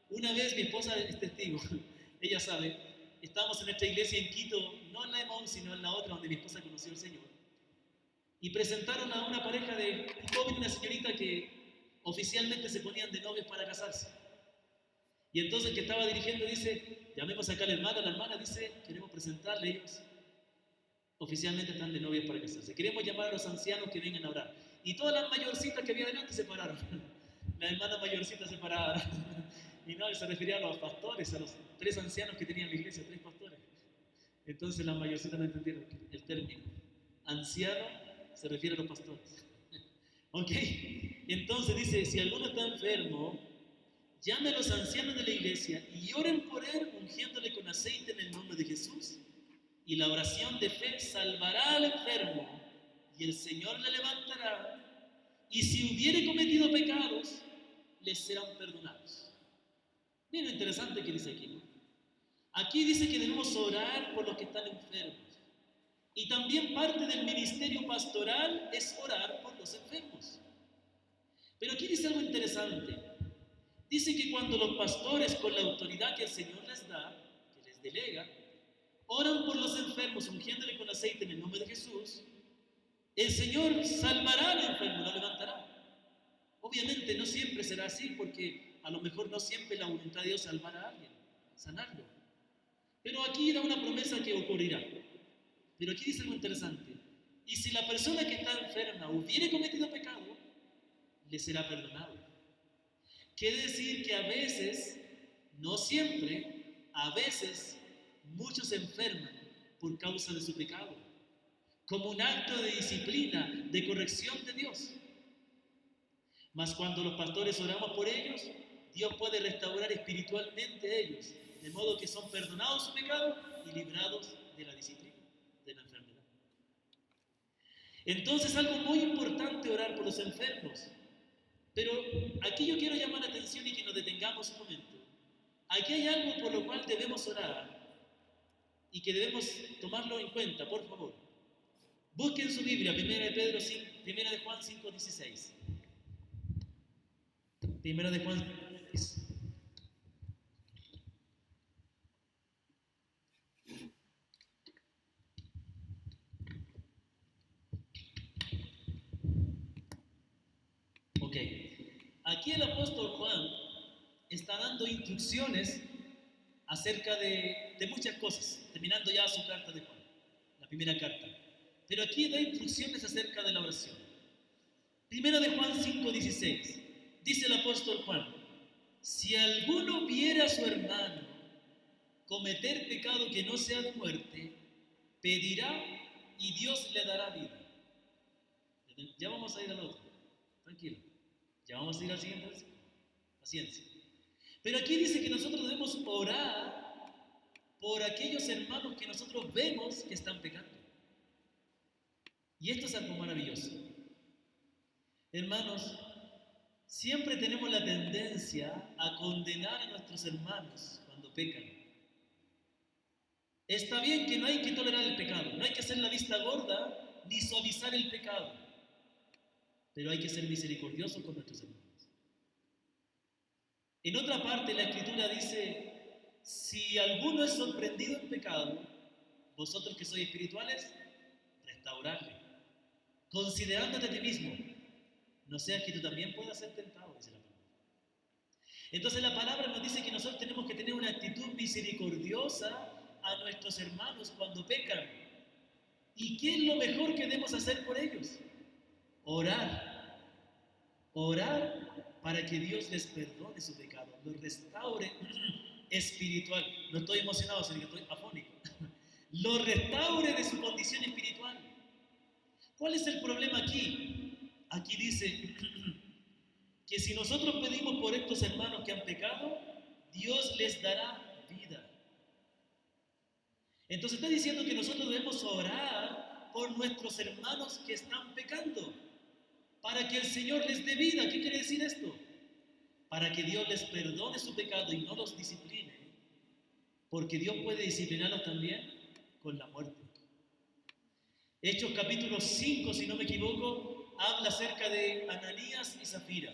Una vez mi esposa es testigo, ella sabe, estábamos en nuestra iglesia en Quito, no en la EMON, sino en la otra donde mi esposa conoció al Señor. Y presentaron a una pareja de un joven y una señorita que oficialmente se ponían de novios para casarse. Y entonces el que estaba dirigiendo dice, llamemos acá a la hermana dice, queremos presentarle ellos. Oficialmente están de novios para casarse. Queremos llamar a los ancianos que vengan a orar. Y todas las mayorcitas que había delante se pararon. Las hermanas mayorcitas se pararon. Y no, se refería a los pastores, a los 3 ancianos que tenían la iglesia, 3 pastores. Entonces las mayorcitas no entendieron el término. Anciano se refiere a los pastores. ¿Ok? Entonces dice, si alguno está enfermo, llame a los ancianos de la iglesia y oren por él, ungiéndole con aceite en el nombre de Jesús. Y la oración de fe salvará al enfermo, y el Señor le levantará. Y si hubiere cometido pecados, les serán perdonados. Miren lo interesante que dice aquí, ¿no? Aquí dice que debemos orar por los que están enfermos. Y también parte del ministerio pastoral es orar por los enfermos. Pero aquí dice algo interesante. Dice que cuando los pastores, con la autoridad que el Señor les da, que les delega, oran por los enfermos, ungiéndole con aceite en el nombre de Jesús, el Señor salvará al enfermo, lo levantará. Obviamente no siempre será así, porque a lo mejor no siempre la voluntad de Dios salvará a alguien, sanarlo. Pero aquí da una promesa que ocurrirá. Pero aquí dice algo interesante. Y si la persona que está enferma hubiere cometido pecado, le será perdonado. Quiere decir que a veces, no siempre, a veces muchos se enferman por causa de su pecado, como un acto de disciplina, de corrección de Dios. Mas cuando los pastores oramos por ellos, Dios puede restaurar espiritualmente a ellos, de modo que son perdonados su pecado y librados de la disciplina, de la enfermedad. Entonces, algo muy importante orar por los enfermos. Pero aquí yo quiero llamar la atención y que nos detengamos un momento. Aquí hay algo por lo cual debemos orar y que debemos tomarlo en cuenta, por favor. Busquen su Biblia, 1 de Juan 5:16. 1 de Juan 5:16. Ok. Aquí el apóstol Juan está dando instrucciones acerca de muchas cosas, terminando ya su carta de Juan, la primera carta. Pero aquí da instrucciones acerca de la oración. 1 de Juan 5:16. Dice el apóstol Juan: si alguno viera a su hermano cometer pecado que no sea de muerte, pedirá y Dios le dará vida. Ya vamos a ir al otro, tranquilo. Ya vamos a ir al siguiente versículo. Paciencia. Pero aquí dice que nosotros debemos orar por aquellos hermanos que nosotros vemos que están pecando. Y esto es algo maravilloso. Hermanos, siempre tenemos la tendencia a condenar a nuestros hermanos cuando pecan. Está bien que no hay que tolerar el pecado, no hay que hacer la vista gorda ni suavizar el pecado, pero hay que ser misericordiosos con nuestros hermanos. En otra parte la Escritura dice: si alguno es sorprendido en pecado, vosotros que sois espirituales, restaurarle, considerándote a ti mismo, no seas que tú también puedas ser tentado, dice la palabra. Entonces la palabra nos dice que nosotros tenemos que tener una actitud misericordiosa a nuestros hermanos cuando pecan. ¿Y qué es lo mejor que debemos hacer por ellos? Orar. Orar para que Dios les perdone su pecado, los restaure espiritual. No estoy emocionado, sino que estoy afónico. Los restaure de su condición espiritual. ¿Cuál es el problema aquí? Aquí dice que si nosotros pedimos por estos hermanos que han pecado, Dios les dará vida. Entonces está diciendo que nosotros debemos orar por nuestros hermanos que están pecando, para que el Señor les dé vida. ¿Qué quiere decir esto? Para que Dios les perdone su pecado y no los discipline, porque Dios puede disciplinarlos también con la muerte. Hechos capítulo 5, si no me equivoco, habla acerca de Ananías y Zafira.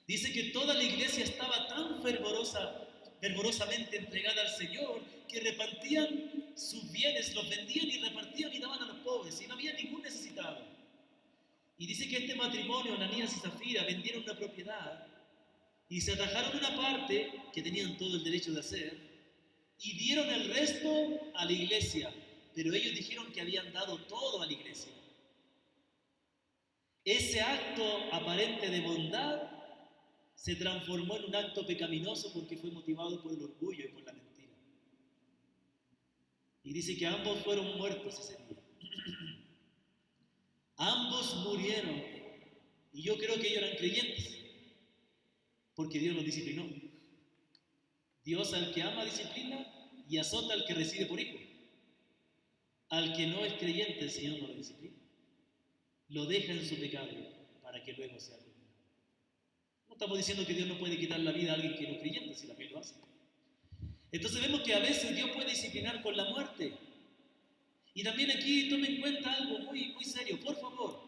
Dice que toda la iglesia estaba tan fervorosamente entregada al Señor, que repartían sus bienes, los vendían y repartían y daban a los pobres, y no había ningún necesitado. Y dice que este matrimonio, Ananías y Zafira, vendieron una propiedad y se atajaron una parte que tenían todo el derecho de hacer y dieron el resto a la iglesia, pero ellos dijeron que habían dado todo a la iglesia. Ese acto aparente de bondad se transformó en un acto pecaminoso porque fue motivado por el orgullo y por la mentira. Y dice que ambos fueron muertos ese día. Ambos murieron. Y yo creo que ellos eran creyentes, porque Dios los disciplinó. Dios al que ama disciplina y azota al que recibe por hijo. Al que no es creyente, el Señor no lo disciplina. Lo deja en su pecado para que luego sea condenado. No estamos diciendo que Dios no puede quitar la vida a alguien que no es creyente, si también lo hace. Entonces vemos que a veces Dios puede disciplinar con la muerte. Y también aquí tome en cuenta algo muy, muy serio, por favor.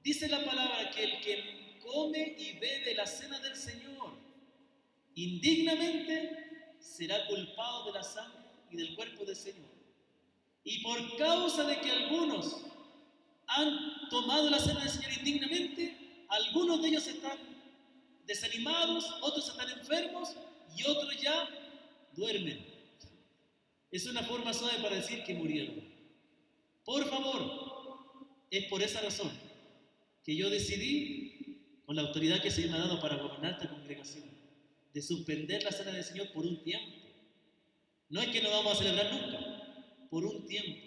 Dice la palabra que el que come y bebe la cena del Señor indignamente será culpado de la sangre y del cuerpo del Señor. Y por causa de que algunos han tomado la cena del Señor indignamente, algunos de ellos están desanimados, otros están enfermos y otros ya duermen. Es una forma suave para decir que murieron. Por favor, es por esa razón que yo decidí, con la autoridad que el Señor me ha dado para gobernar esta congregación, de suspender la cena del Señor por un tiempo. No es que no vamos a celebrar nunca, por un tiempo.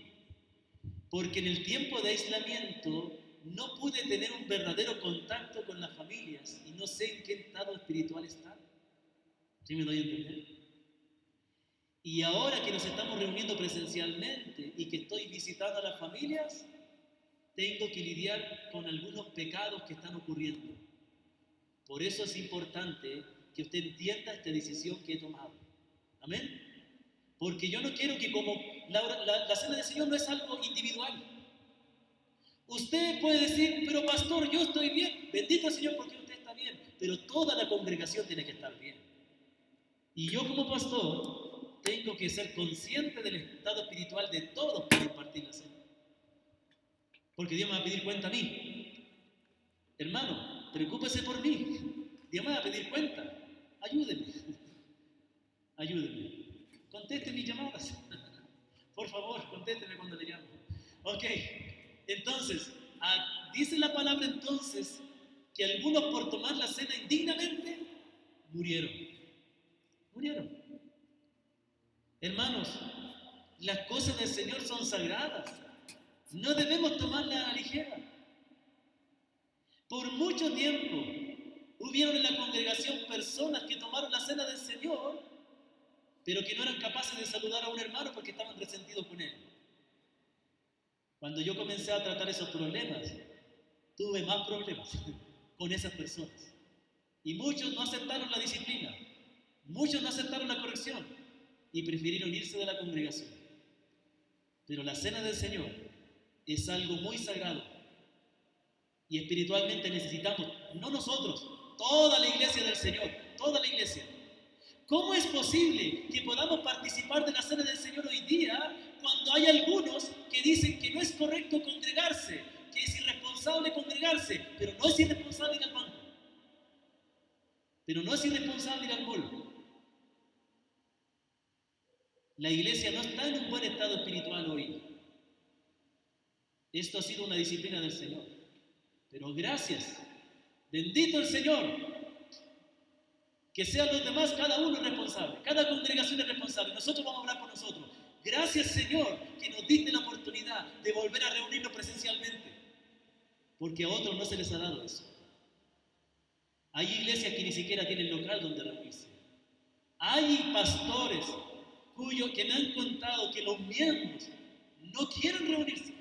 Porque en el tiempo de aislamiento no pude tener un verdadero contacto con las familias y no sé en qué estado espiritual están. ¿Sí me doy a entender? Y ahora que nos estamos reuniendo presencialmente y que estoy visitando a las familias, tengo que lidiar con algunos pecados que están ocurriendo. Por eso es importante que usted entienda esta decisión que he tomado. ¿Amén? Porque yo no quiero que como la cena del Señor no es algo individual. Usted puede decir, pero pastor, yo estoy bien. Bendito el Señor porque usted está bien. Pero toda la congregación tiene que estar bien. Y yo como pastor tengo que ser consciente del estado espiritual de todos para impartir la cena. Porque Dios me va a pedir cuenta a mí. Hermano, preocúpese por mí. Dios me va a pedir cuenta. Ayúdeme. Ayúdeme. Conteste mis llamadas. Por favor, contésteme cuando le llamo. Ok. Entonces, dice la palabra entonces que algunos por tomar la cena indignamente murieron. Murieron. Hermanos, las cosas del Señor son sagradas. No debemos tomarlas a la ligera. Por mucho tiempo hubieron en la congregación personas que tomaron la cena del Señor, pero que no eran capaces de saludar a un hermano porque estaban resentidos con él. Cuando yo comencé a tratar esos problemas, tuve más problemas con esas personas. Y muchos no aceptaron la disciplina, muchos no aceptaron la corrección y prefirieron irse de la congregación. Pero la cena del Señor es algo muy sagrado y espiritualmente necesitamos, no nosotros, toda la iglesia del Señor, toda la iglesia. ¿Cómo es posible que podamos participar de la cena del Señor hoy día cuando hay algunos que dicen que no es correcto congregarse, que es irresponsable congregarse, pero no es irresponsable ir al banco, pero no es irresponsable ir al mall? La iglesia no está en un buen estado espiritual hoy. Esto ha sido una disciplina del Señor. Pero gracias, bendito el Señor, que sean los demás, cada uno es responsable, cada congregación es responsable. Nosotros vamos a hablar por nosotros. Gracias, Señor, que nos diste la oportunidad de volver a reunirnos presencialmente, porque a otros no se les ha dado eso. Hay iglesias que ni siquiera tienen local donde reunirse. Hay pastores que me han contado que los miembros no quieren reunirse.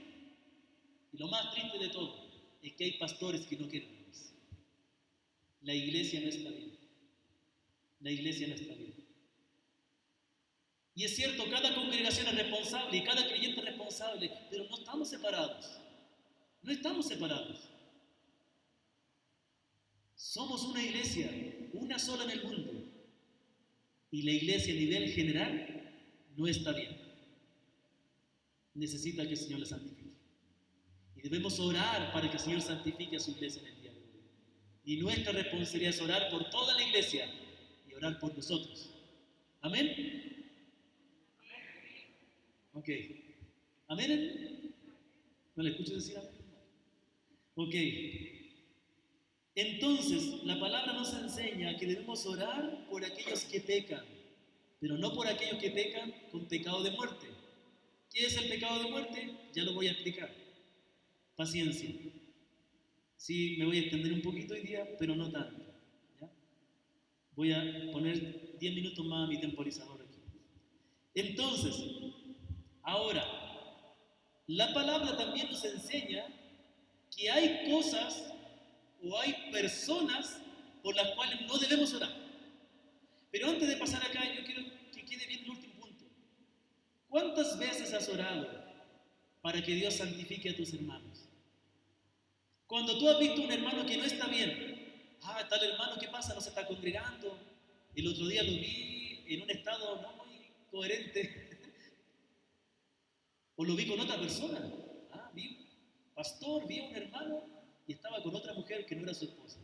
Y lo más triste de todo es que hay pastores que no quieren reunirse. La iglesia no está bien. La iglesia no está bien. Y es cierto, cada congregación es responsable y cada creyente es responsable, pero no estamos separados. No estamos separados. Somos una iglesia, una sola en el mundo. Y la iglesia a nivel general no está bien. Necesita que el Señor la santifique. Y debemos orar para que el Señor santifique a su iglesia en el día de hoy. Y nuestra responsabilidad es orar por toda la iglesia y orar por nosotros. ¿Amén? Ok. ¿Amén? ¿No le escucho decir amén? Ok. Entonces, la palabra nos enseña que debemos orar por aquellos que pecan, pero no por aquellos que pecan con pecado de muerte. ¿Qué es el pecado de muerte? Ya lo voy a explicar. Paciencia. Sí, me voy a extender un poquito hoy día, pero no tanto. ¿Ya? Voy a poner 10 minutos más a mi temporizador aquí. Entonces, ahora, la palabra también nos enseña que hay cosas o hay personas por las cuales no debemos orar. Pero antes de pasar acá, yo quiero que quede bien el último punto. ¿Cuántas veces has orado para que Dios santifique a tus hermanos. Cuando tú has visto un hermano que no está bien, tal hermano, ¿qué pasa? No se está congregando. El otro día lo vi en un estado no muy coherente. O lo vi con otra persona. Vi un pastor, vi a un hermano y estaba con otra mujer que no era su esposa.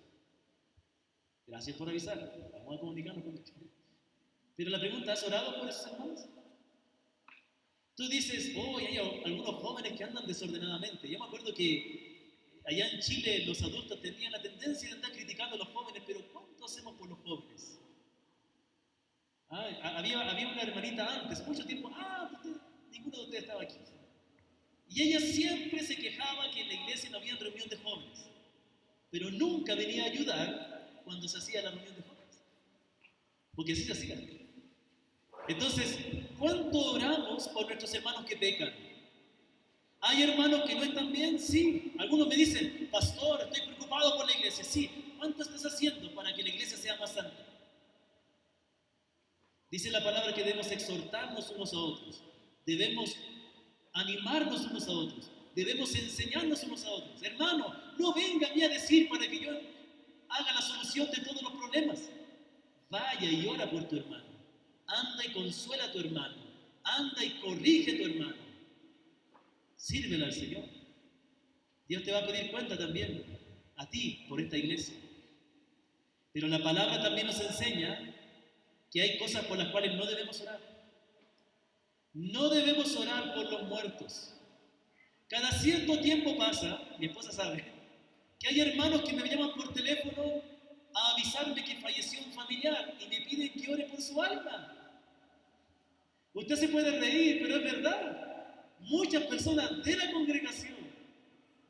Gracias por avisar. Vamos a comunicarnos con usted. Pero la pregunta, ¿has orado por esos hermanos? Tú dices, hay algunos jóvenes que andan desordenadamente. Yo me acuerdo que allá en Chile los adultos tenían la tendencia de andar criticando a los jóvenes, pero ¿cuánto hacemos por los jóvenes? Había una hermanita antes, mucho tiempo, ninguno de ustedes estaba aquí. Y ella siempre se quejaba que en la iglesia no había reunión de jóvenes, pero nunca venía a ayudar cuando se hacía la reunión de jóvenes, porque así se hacía. Entonces, ¿cuánto oramos por nuestros hermanos que pecan? ¿Hay hermanos que no están bien? Sí. Algunos me dicen, pastor, estoy preocupado por la iglesia. Sí. ¿Cuánto estás haciendo para que la iglesia sea más santa? Dice la palabra que debemos exhortarnos unos a otros. Debemos animarnos unos a otros. Debemos enseñarnos unos a otros. Hermano, no venga a mí a decir para que yo haga la solución de todos los problemas. Vaya y ora por tu hermano. Anda y consuela a tu hermano. Anda y corrige a tu hermano. Sírvele al Señor. Dios te va a pedir cuenta también a ti por esta iglesia. Pero la palabra también nos enseña que hay cosas por las cuales no debemos orar. No debemos orar por los muertos. Cada cierto tiempo pasa, mi esposa sabe, que hay hermanos que me llaman por teléfono a avisarme que falleció un familiar y me piden que ore por su alma. Usted se puede reír, pero es verdad. Muchas personas de la congregación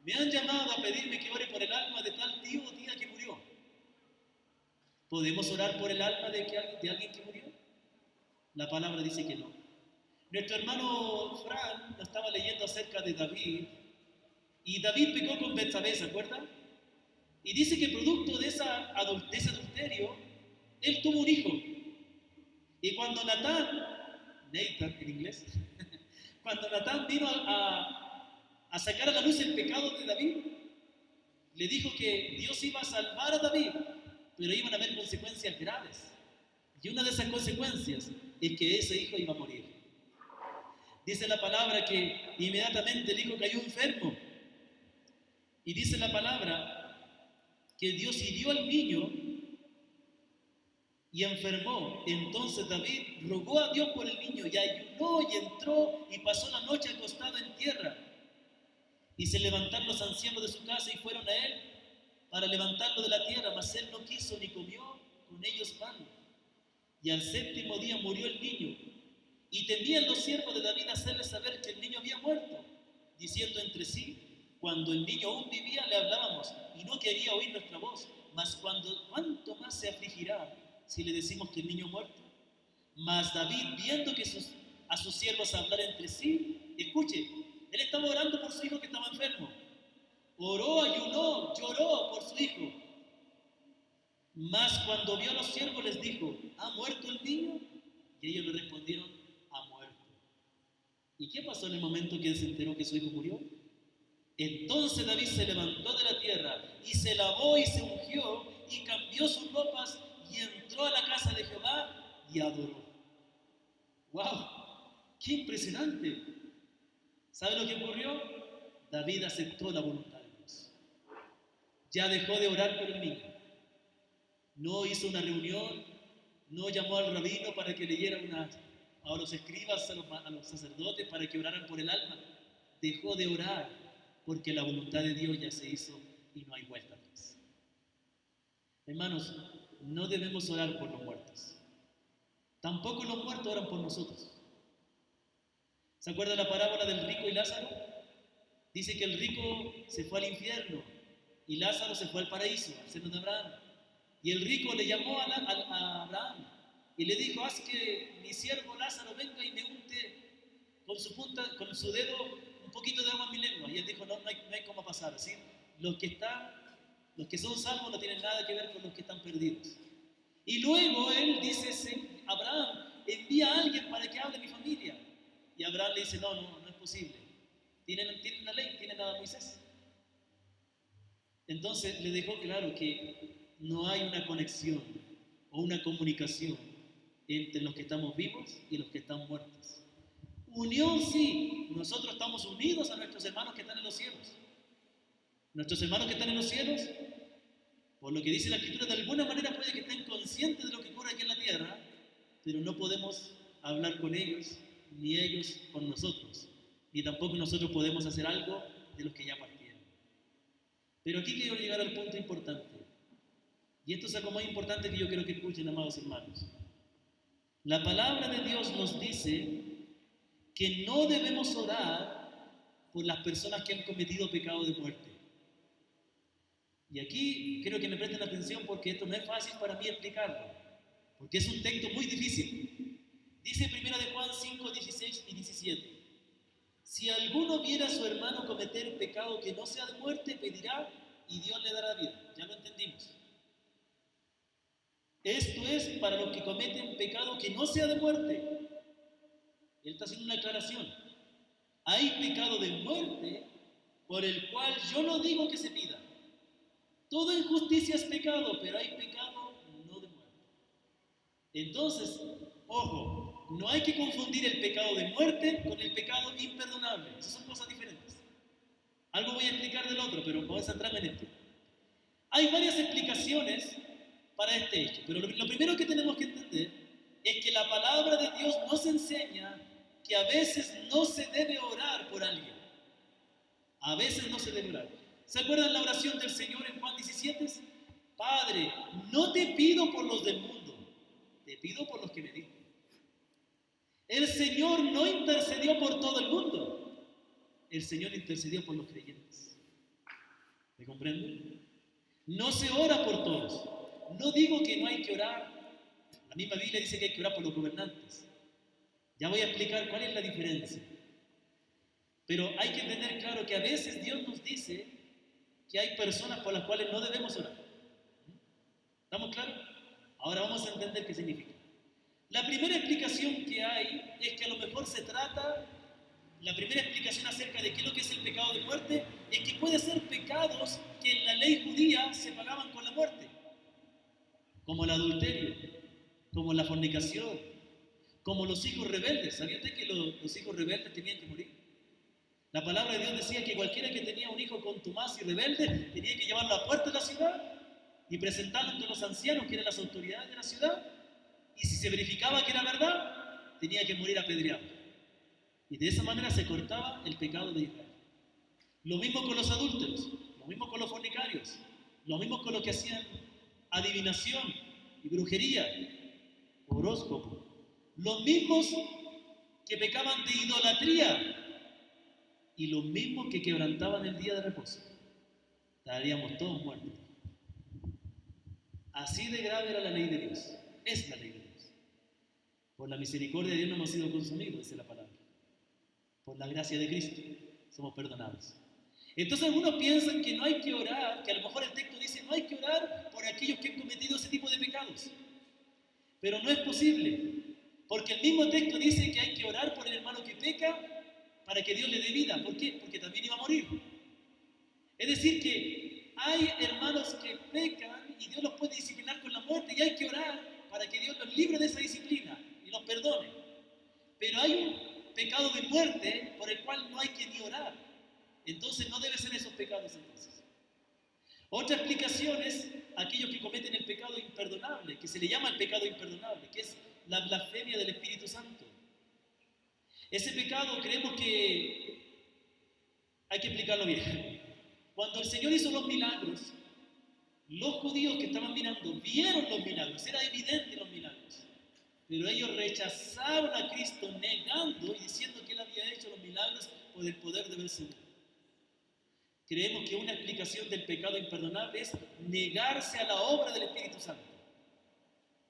me han llamado a pedirme que ore por el alma de tal tío o tía que murió. ¿Podemos orar por el alma de alguien que murió? La palabra dice que no. Nuestro hermano Fran nos estaba leyendo acerca de David, y David pecó con Betsabé, ¿se acuerdan? Y dice que producto de ese adulterio, él tuvo un hijo. Y cuando Natán en inglés, cuando Natán vino a sacar a la luz el pecado de David, le dijo que Dios iba a salvar a David, pero iban a haber consecuencias graves. Y una de esas consecuencias es que ese hijo iba a morir. Dice la palabra que inmediatamente el hijo cayó enfermo. Y dice la palabra que Dios hirió al niño y enfermó. Entonces David rogó a Dios por el niño y ayunó y entró y pasó la noche acostado en tierra. Y se levantaron los ancianos de su casa y fueron a él para levantarlo de la tierra, mas él no quiso ni comió con ellos pan. Y al séptimo día murió el niño. Y temían los siervos de David hacerle saber que el niño había muerto, diciendo entre sí, cuando el niño aún vivía le hablábamos y no quería oír nuestra voz, mas ¿cuánto más se afligirá si le decimos que el niño ha muerto? Mas David, viendo que a sus siervos hablar entre sí, escuche, él estaba orando por su hijo que estaba enfermo. Oró, ayunó, lloró por su hijo. Mas cuando vio a los siervos les dijo, ¿ha muerto el niño? Y ellos le respondieron, ha muerto. ¿Y qué pasó en el momento que él se enteró que su hijo murió? Entonces David se levantó de la tierra y se lavó y se ungió y cambió sus ropas y entró a la casa de Jehová y adoró. ¡Wow! ¡Qué impresionante! ¿Sabe lo que ocurrió? David aceptó la voluntad de Dios. Ya dejó de orar por el niño. No hizo una reunión, no llamó al rabino para que leyera a los escribas, a los sacerdotes para que oraran por el alma. Dejó de orar porque la voluntad de Dios ya se hizo y no hay vuelta atrás. Hermanos, no debemos orar por los muertos. Tampoco los muertos oran por nosotros. ¿Se acuerda la parábola del rico y Lázaro? Dice que el rico se fue al infierno y Lázaro se fue al paraíso, al seno de Abraham. Y el rico le llamó a Abraham y le dijo, haz que mi siervo Lázaro venga y me unte con su dedo un poquito de agua en mi lengua. Y él dijo, no hay cómo pasar, ¿sí? Los que son salvos no tienen nada que ver con los que están perdidos. Y luego él dice, Abraham, envía a alguien para que hable a mi familia. Y Abraham le dice, no es posible. Tienen la ley, tienen a Moisés. Entonces le dejó claro que no hay una conexión o una comunicación entre los que estamos vivos y los que están muertos. Unión sí, nosotros estamos unidos a nuestros hermanos que están en los cielos. Nuestros hermanos que están en los cielos, por lo que dice la Escritura, de alguna manera puede que estén conscientes de lo que ocurre aquí en la tierra, pero no podemos hablar con ellos, ni ellos con nosotros, ni tampoco nosotros podemos hacer algo de los que ya partieron. Pero aquí quiero llegar al punto importante, y esto es algo más importante que yo quiero que escuchen, amados hermanos. La palabra de Dios nos dice que no debemos orar por las personas que han cometido pecado de muerte. Y aquí quiero que me presten atención porque esto no es fácil para mí explicarlo, porque es un texto muy difícil. Dice 1 de Juan 5, 16 y 17. Si alguno viera a su hermano cometer pecado que no sea de muerte, pedirá y Dios le dará vida. Ya lo entendimos. Esto es para los que cometen pecado que no sea de muerte. Él está haciendo una aclaración. Hay pecado de muerte por el cual yo no digo que se pida. Toda injusticia es pecado, pero hay pecado no de muerte. Entonces, ojo, no hay que confundir el pecado de muerte con el pecado imperdonable. Esas son cosas diferentes. Algo voy a explicar del otro, pero voy a centrarme en esto. Hay varias explicaciones para este hecho, pero lo primero que tenemos que entender es que la palabra de Dios nos enseña que a veces no se debe orar por alguien. A veces no se debe orar. ¿Se acuerdan la oración del Señor en Juan 17? Padre, no te pido por los del mundo, te pido por los que me diste. El Señor no intercedió por todo el mundo, el Señor intercedió por los creyentes. ¿Me comprenden? No se ora por todos. No digo que no hay que orar. La misma Biblia dice que hay que orar por los gobernantes. Ya voy a explicar cuál es la diferencia. Pero hay que tener claro que a veces Dios nos dice que hay personas por las cuales no debemos orar. ¿Estamos claros? Ahora vamos a entender qué significa. La primera explicación que hay es que a lo mejor se trata, la primera explicación acerca de qué es lo que es el pecado de muerte, es que puede ser pecados que en la ley judía se pagaban con la muerte, como el adulterio, como la fornicación, como los hijos rebeldes. ¿Sabía usted que los hijos rebeldes tenían que morir? La palabra de Dios decía que cualquiera que tenía un hijo contumaz y rebelde tenía que llevarlo a la puerta de la ciudad y presentarlo ante los ancianos, que eran las autoridades de la ciudad, y si se verificaba que era verdad, tenía que morir apedreado. Y de esa manera se cortaba el pecado de Israel. Lo mismo con los adúlteros, lo mismo con los fornicarios, lo mismo con los que hacían adivinación y brujería, horóscopo, los mismos que pecaban de idolatría y los mismos que quebrantaban el día de reposo. Estaríamos todos muertos. Así de grave era la ley de Dios. Es la ley de Dios. Por la misericordia de Dios no hemos sido consumidos, dice la palabra. Por la gracia de Cristo somos perdonados. Entonces algunos piensan que no hay que orar, que a lo mejor el texto dice no hay que orar por aquellos que han cometido ese tipo de pecados. Pero no es posible, porque el mismo texto dice que hay que orar por el hermano que peca para que Dios le dé vida. ¿Por qué? Porque también iba a morir. Es decir que hay hermanos que pecan y Dios los puede disciplinar con la muerte y hay que orar para que Dios los libre de esa disciplina y los perdone. Pero hay un pecado de muerte por el cual no hay que ni orar. Entonces no debe ser esos pecados entonces. Otra explicación es aquellos que cometen el pecado imperdonable, que se le llama el pecado imperdonable, que es la blasfemia del Espíritu Santo. Ese pecado creemos que hay que explicarlo bien. Cuando el Señor hizo los milagros, los judíos que estaban mirando vieron los milagros, era evidente los milagros, pero ellos rechazaron a Cristo negando y diciendo que Él había hecho los milagros por el poder de Belcebú. Creemos que una explicación del pecado imperdonable es negarse a la obra del Espíritu Santo,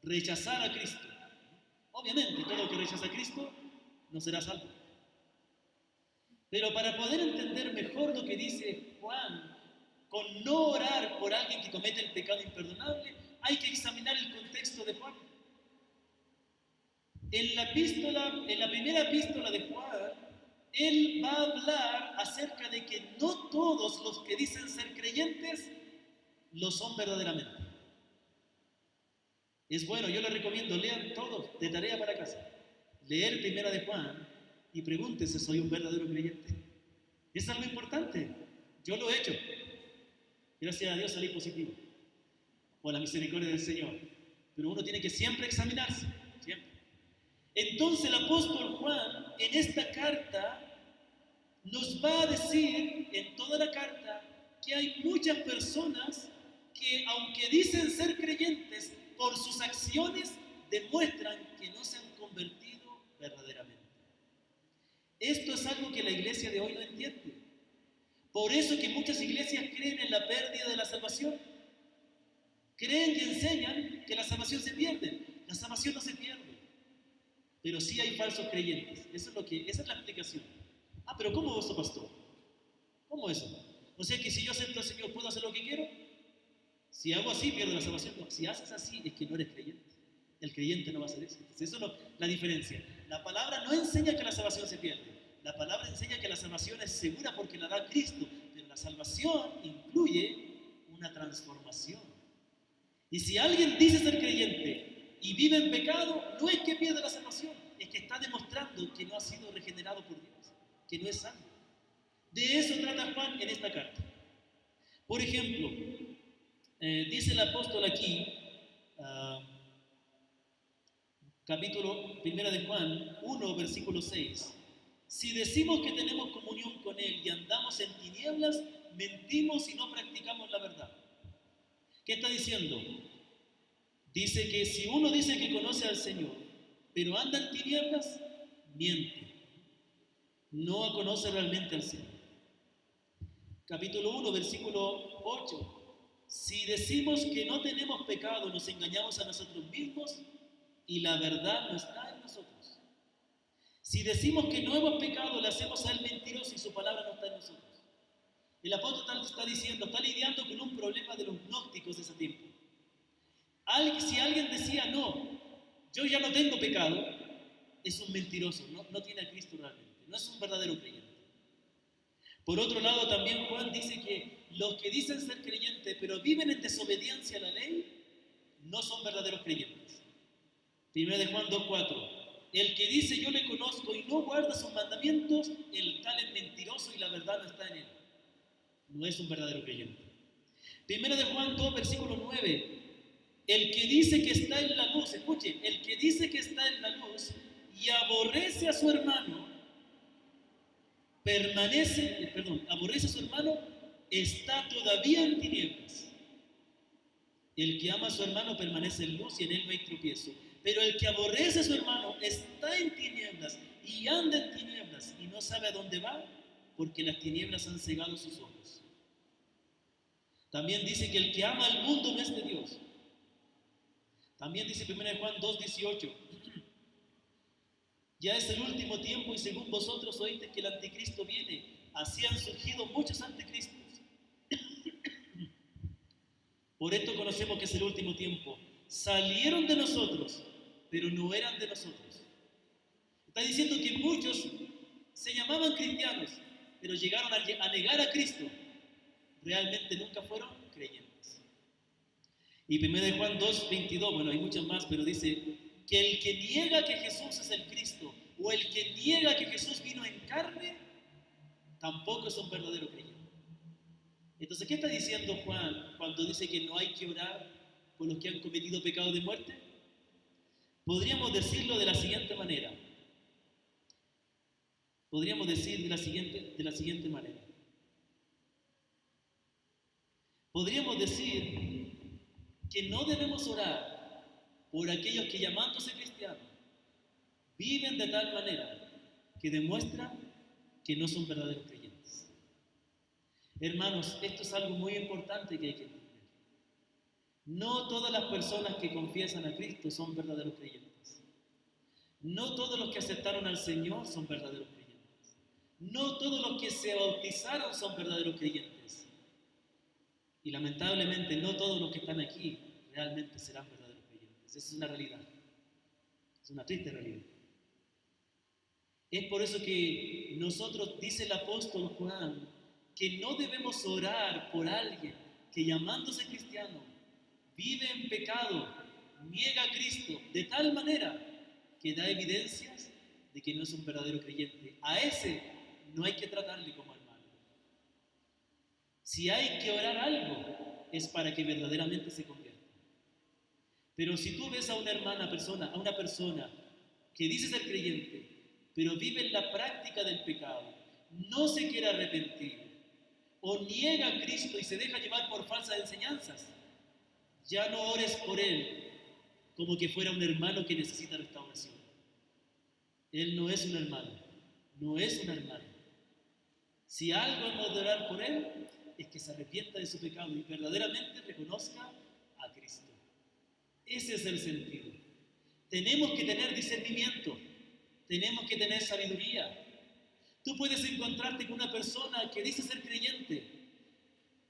rechazar a Cristo. Obviamente, todo el que rechaza a Cristo no será salvo. Pero para poder entender mejor lo que dice Juan, con no orar por alguien que comete el pecado imperdonable, hay que examinar el contexto de Juan. En la primera epístola de Juan, él va a hablar acerca de que no todos los que dicen ser creyentes lo son verdaderamente. Es bueno, yo les recomiendo, lean todos de tarea para casa. Leer Primera de Juan y pregúntese, ¿soy un verdadero creyente? Es algo importante. Yo lo he hecho. Gracias a Dios salí positivo. Por la misericordia del Señor. Pero uno tiene que siempre examinarse. Siempre. Entonces el apóstol Juan en esta carta nos va a decir en toda la carta que hay muchas personas que aunque dicen ser creyentes, por sus acciones demuestran que no se han convertido verdaderamente. Esto es algo que la iglesia de hoy no entiende. Por eso que muchas iglesias creen en la pérdida de la salvación. Creen y enseñan que la salvación se pierde. La salvación no se pierde. Pero sí hay falsos creyentes. Esa es la explicación. Ah, pero ¿cómo eso, pastor? ¿Cómo eso? O sea que si yo acepto al Señor, ¿puedo hacer lo que quiero? Si hago así, pierdo la salvación. No, si haces así, es que no eres creyente. El creyente no va a hacer eso. Entonces, eso es la diferencia. La palabra no enseña que la salvación se pierde. La palabra enseña que la salvación es segura porque la da Cristo. Pero la salvación incluye una transformación. Y si alguien dice ser creyente y vive en pecado, no es que pierda la salvación, es que está demostrando que no ha sido regenerado por Dios, que no es salvo. De eso trata Juan en esta carta. Por ejemplo, dice el apóstol aquí, capítulo 1 de Juan 1, versículo 6. Si decimos que tenemos comunión con Él y andamos en tinieblas, mentimos y no practicamos la verdad. ¿Qué está diciendo? Dice que si uno dice que conoce al Señor, pero anda en tinieblas, miente. No conoce realmente al Señor. Capítulo 1, versículo 8. Si decimos que no tenemos pecado, nos engañamos a nosotros mismos y la verdad no está en nosotros. Si decimos que no hemos pecado, le hacemos a Él mentiroso y su palabra no está en nosotros. El apóstol está diciendo, está lidiando con un problema de los gnósticos de ese tiempo. Si alguien decía, no, yo ya no tengo pecado, es un mentiroso, no tiene a Cristo realmente, no es un verdadero creyente. Por otro lado, también Juan dice que los que dicen ser creyentes, pero viven en desobediencia a la ley, no son verdaderos creyentes. 1 de Juan 2:4. El que dice yo le conozco y no guarda sus mandamientos, el tal es mentiroso y la verdad no está en él. No es un verdadero creyente. 1 de Juan 2, versículo 9. El que dice que está en la luz, escuche, el que dice que está en la luz y aborrece a su hermano, aborrece a su hermano, está todavía en tinieblas. El que ama a su hermano permanece en luz y en él no hay tropiezo. Pero el que aborrece a su hermano está en tinieblas y anda en tinieblas y no sabe a dónde va porque las tinieblas han cegado sus ojos. También dice que el que ama al mundo no es de Dios. También dice 1 Juan 2:18. Ya es el último tiempo y según vosotros oíste que el anticristo viene. Así han surgido muchos anticristos. Por esto conocemos que es el último tiempo. Salieron de nosotros, pero no eran de nosotros. Está diciendo que muchos se llamaban cristianos, pero llegaron a negar a Cristo. Realmente nunca fueron creyentes. Y 1 Juan 2:22, bueno, hay muchos más, pero dice que el que niega que Jesús es el Cristo, o el que niega que Jesús vino en carne, tampoco es un verdadero creyente. Entonces, ¿qué está diciendo Juan cuando dice que no hay que orar por los que han cometido pecado de muerte? Podríamos decirlo de la siguiente manera. Podríamos decir de la siguiente manera. Podríamos decir que no debemos orar por aquellos que llamándose cristianos viven de tal manera que demuestran que no son verdaderos creyentes. Hermanos, esto es algo muy importante que hay que entender. No todas las personas que confiesan a Cristo son verdaderos creyentes. No todos los que aceptaron al Señor son verdaderos creyentes. No todos los que se bautizaron son verdaderos creyentes. Y lamentablemente no todos los que están aquí realmente serán verdaderos creyentes. Esa es una realidad. Es una triste realidad. Es por eso que nosotros, dice el apóstol Juan, que no debemos orar por alguien que llamándose cristiano vive en pecado, niega a Cristo de tal manera que da evidencias de que no es un verdadero creyente. A ese no hay que tratarle como hermano. Si hay que orar algo, es para que verdaderamente se convierta. Pero si tú ves a una persona que dice ser creyente, pero vive en la práctica del pecado, no se quiere arrepentir, o niega a Cristo y se deja llevar por falsas enseñanzas, ya no ores por él como que fuera un hermano que necesita restauración. Él no es un hermano, no es una hermana. Si algo hemos de orar por él, es que se arrepienta de su pecado y verdaderamente reconozca a Cristo. Ese es el sentido. Tenemos que tener discernimiento, tenemos que tener sabiduría. Tú puedes encontrarte con una persona que dice ser creyente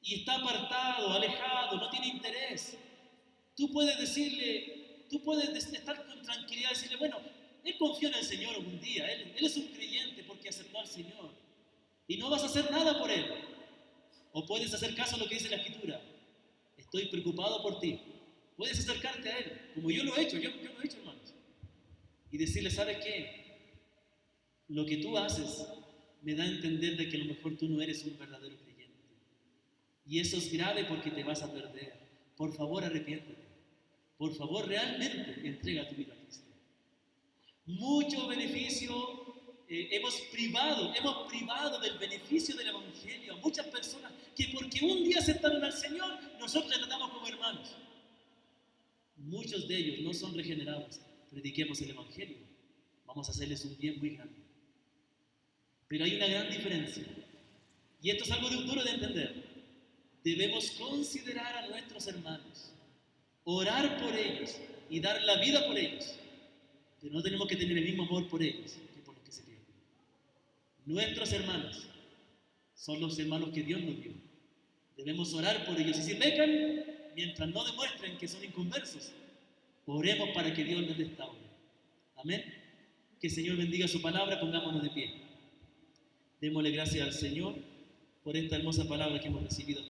y está apartado, alejado, no tiene interés. Tú puedes estar con tranquilidad y decirle, bueno, él confió en el Señor algún día, él es un creyente porque aceptó al Señor. Y no vas a hacer nada por él. O puedes hacer caso a lo que dice la Escritura. Estoy preocupado por ti. Puedes acercarte a él, como yo lo he hecho, yo lo he hecho, hermanos. Y decirle, ¿sabes qué? Lo que tú haces me da a entender de que a lo mejor tú no eres un verdadero creyente. Y eso es grave porque te vas a perder. Por favor, arrepiéntete. Por favor, realmente entrega tu vida a Cristo. Mucho beneficio hemos privado del beneficio del Evangelio a muchas personas que porque un día aceptaron al Señor, nosotros les tratamos como hermanos. Muchos de ellos no son regenerados. Prediquemos el Evangelio. Vamos a hacerles un bien muy grande. Pero hay una gran diferencia. Y esto es algo duro de entender. Debemos considerar a nuestros hermanos, orar por ellos y dar la vida por ellos. Pero no tenemos que tener el mismo amor por ellos que por los que se pierden. Nuestros hermanos son los hermanos que Dios nos dio. Debemos orar por ellos. Y si pecan, mientras no demuestren que son inconversos, oremos para que Dios les restaure. Amén. Que el Señor bendiga su palabra, pongámonos de pie. Démosle gracias al Señor por esta hermosa palabra que hemos recibido.